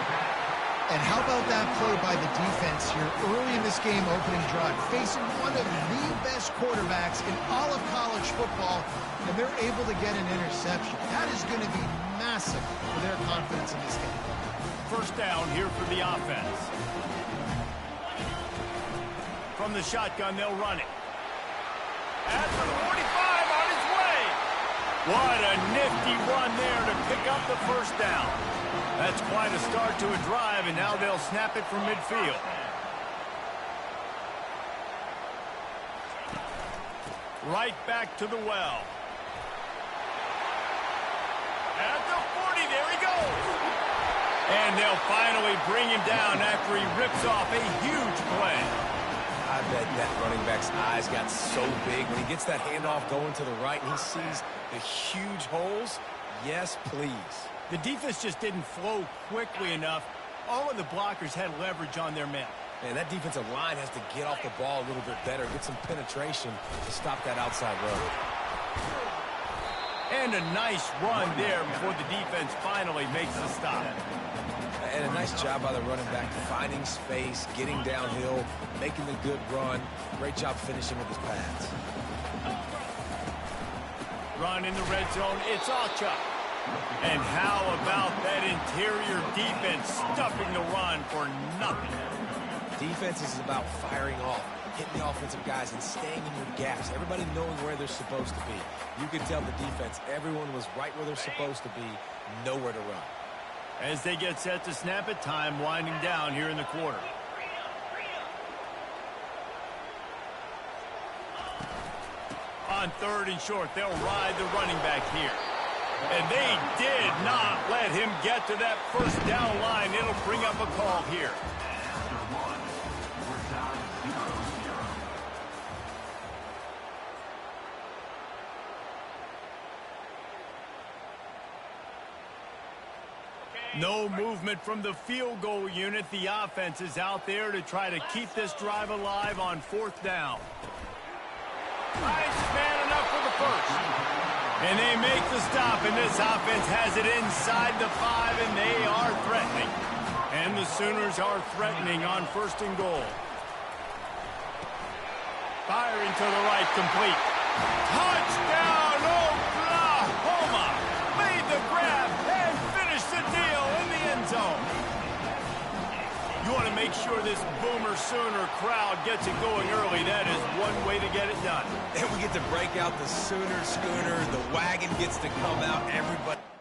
And how about that play by the defense here early in this game opening drive, facing one of the best quarterbacks in all of college football, and they're able to get an interception. That is going to be massive for their confidence in this game. First down here for the offense. From the shotgun, they'll run it. After the 45 on his way. What a nifty run there to pick up the first down. That's quite a start to a drive, and now they'll snap it from midfield. Right back to the well. At the 40, there he goes. And they'll finally bring him down after he rips off a huge play. I bet that running back's eyes got so big when he gets that handoff going to the right and he sees the huge holes. Yes, please. The defense just didn't flow quickly enough. All of the blockers had leverage on their men. Man, that defensive line has to get off the ball a little bit better, get some penetration to stop that outside run. And a nice run there before the defense finally makes the stop. And a nice job by the running back, finding space, getting downhill, making the good run. Great job finishing with his pads. Run in the red zone, it's Acha. And how about that interior defense stuffing the run for nothing? Defense is about firing off, hitting the offensive guys and staying in your gaps. Everybody knowing where they're supposed to be. You could tell the defense, everyone was right where they're supposed to be, nowhere to run. As they get set to snap it, time winding down here in the quarter. On third and short, they'll ride the running back here. And they did not let him get to that first down line. It'll bring up a call here. No movement from the field goal unit. The offense is out there to try to keep this drive alive on fourth down. Nice first. And they make the stop, and this offense has it inside the 5, and they are threatening. And the Sooners are threatening on 1st and goal. Firing to the right, complete. Touchdown, Oklahoma! Made the grab and finished the deal in the end zone. You want to make sure this Boomer Sooner crowd gets it going early. That is one way to get it done. And we get to break out the Sooner schooner. The wagon gets to come out. Everybody.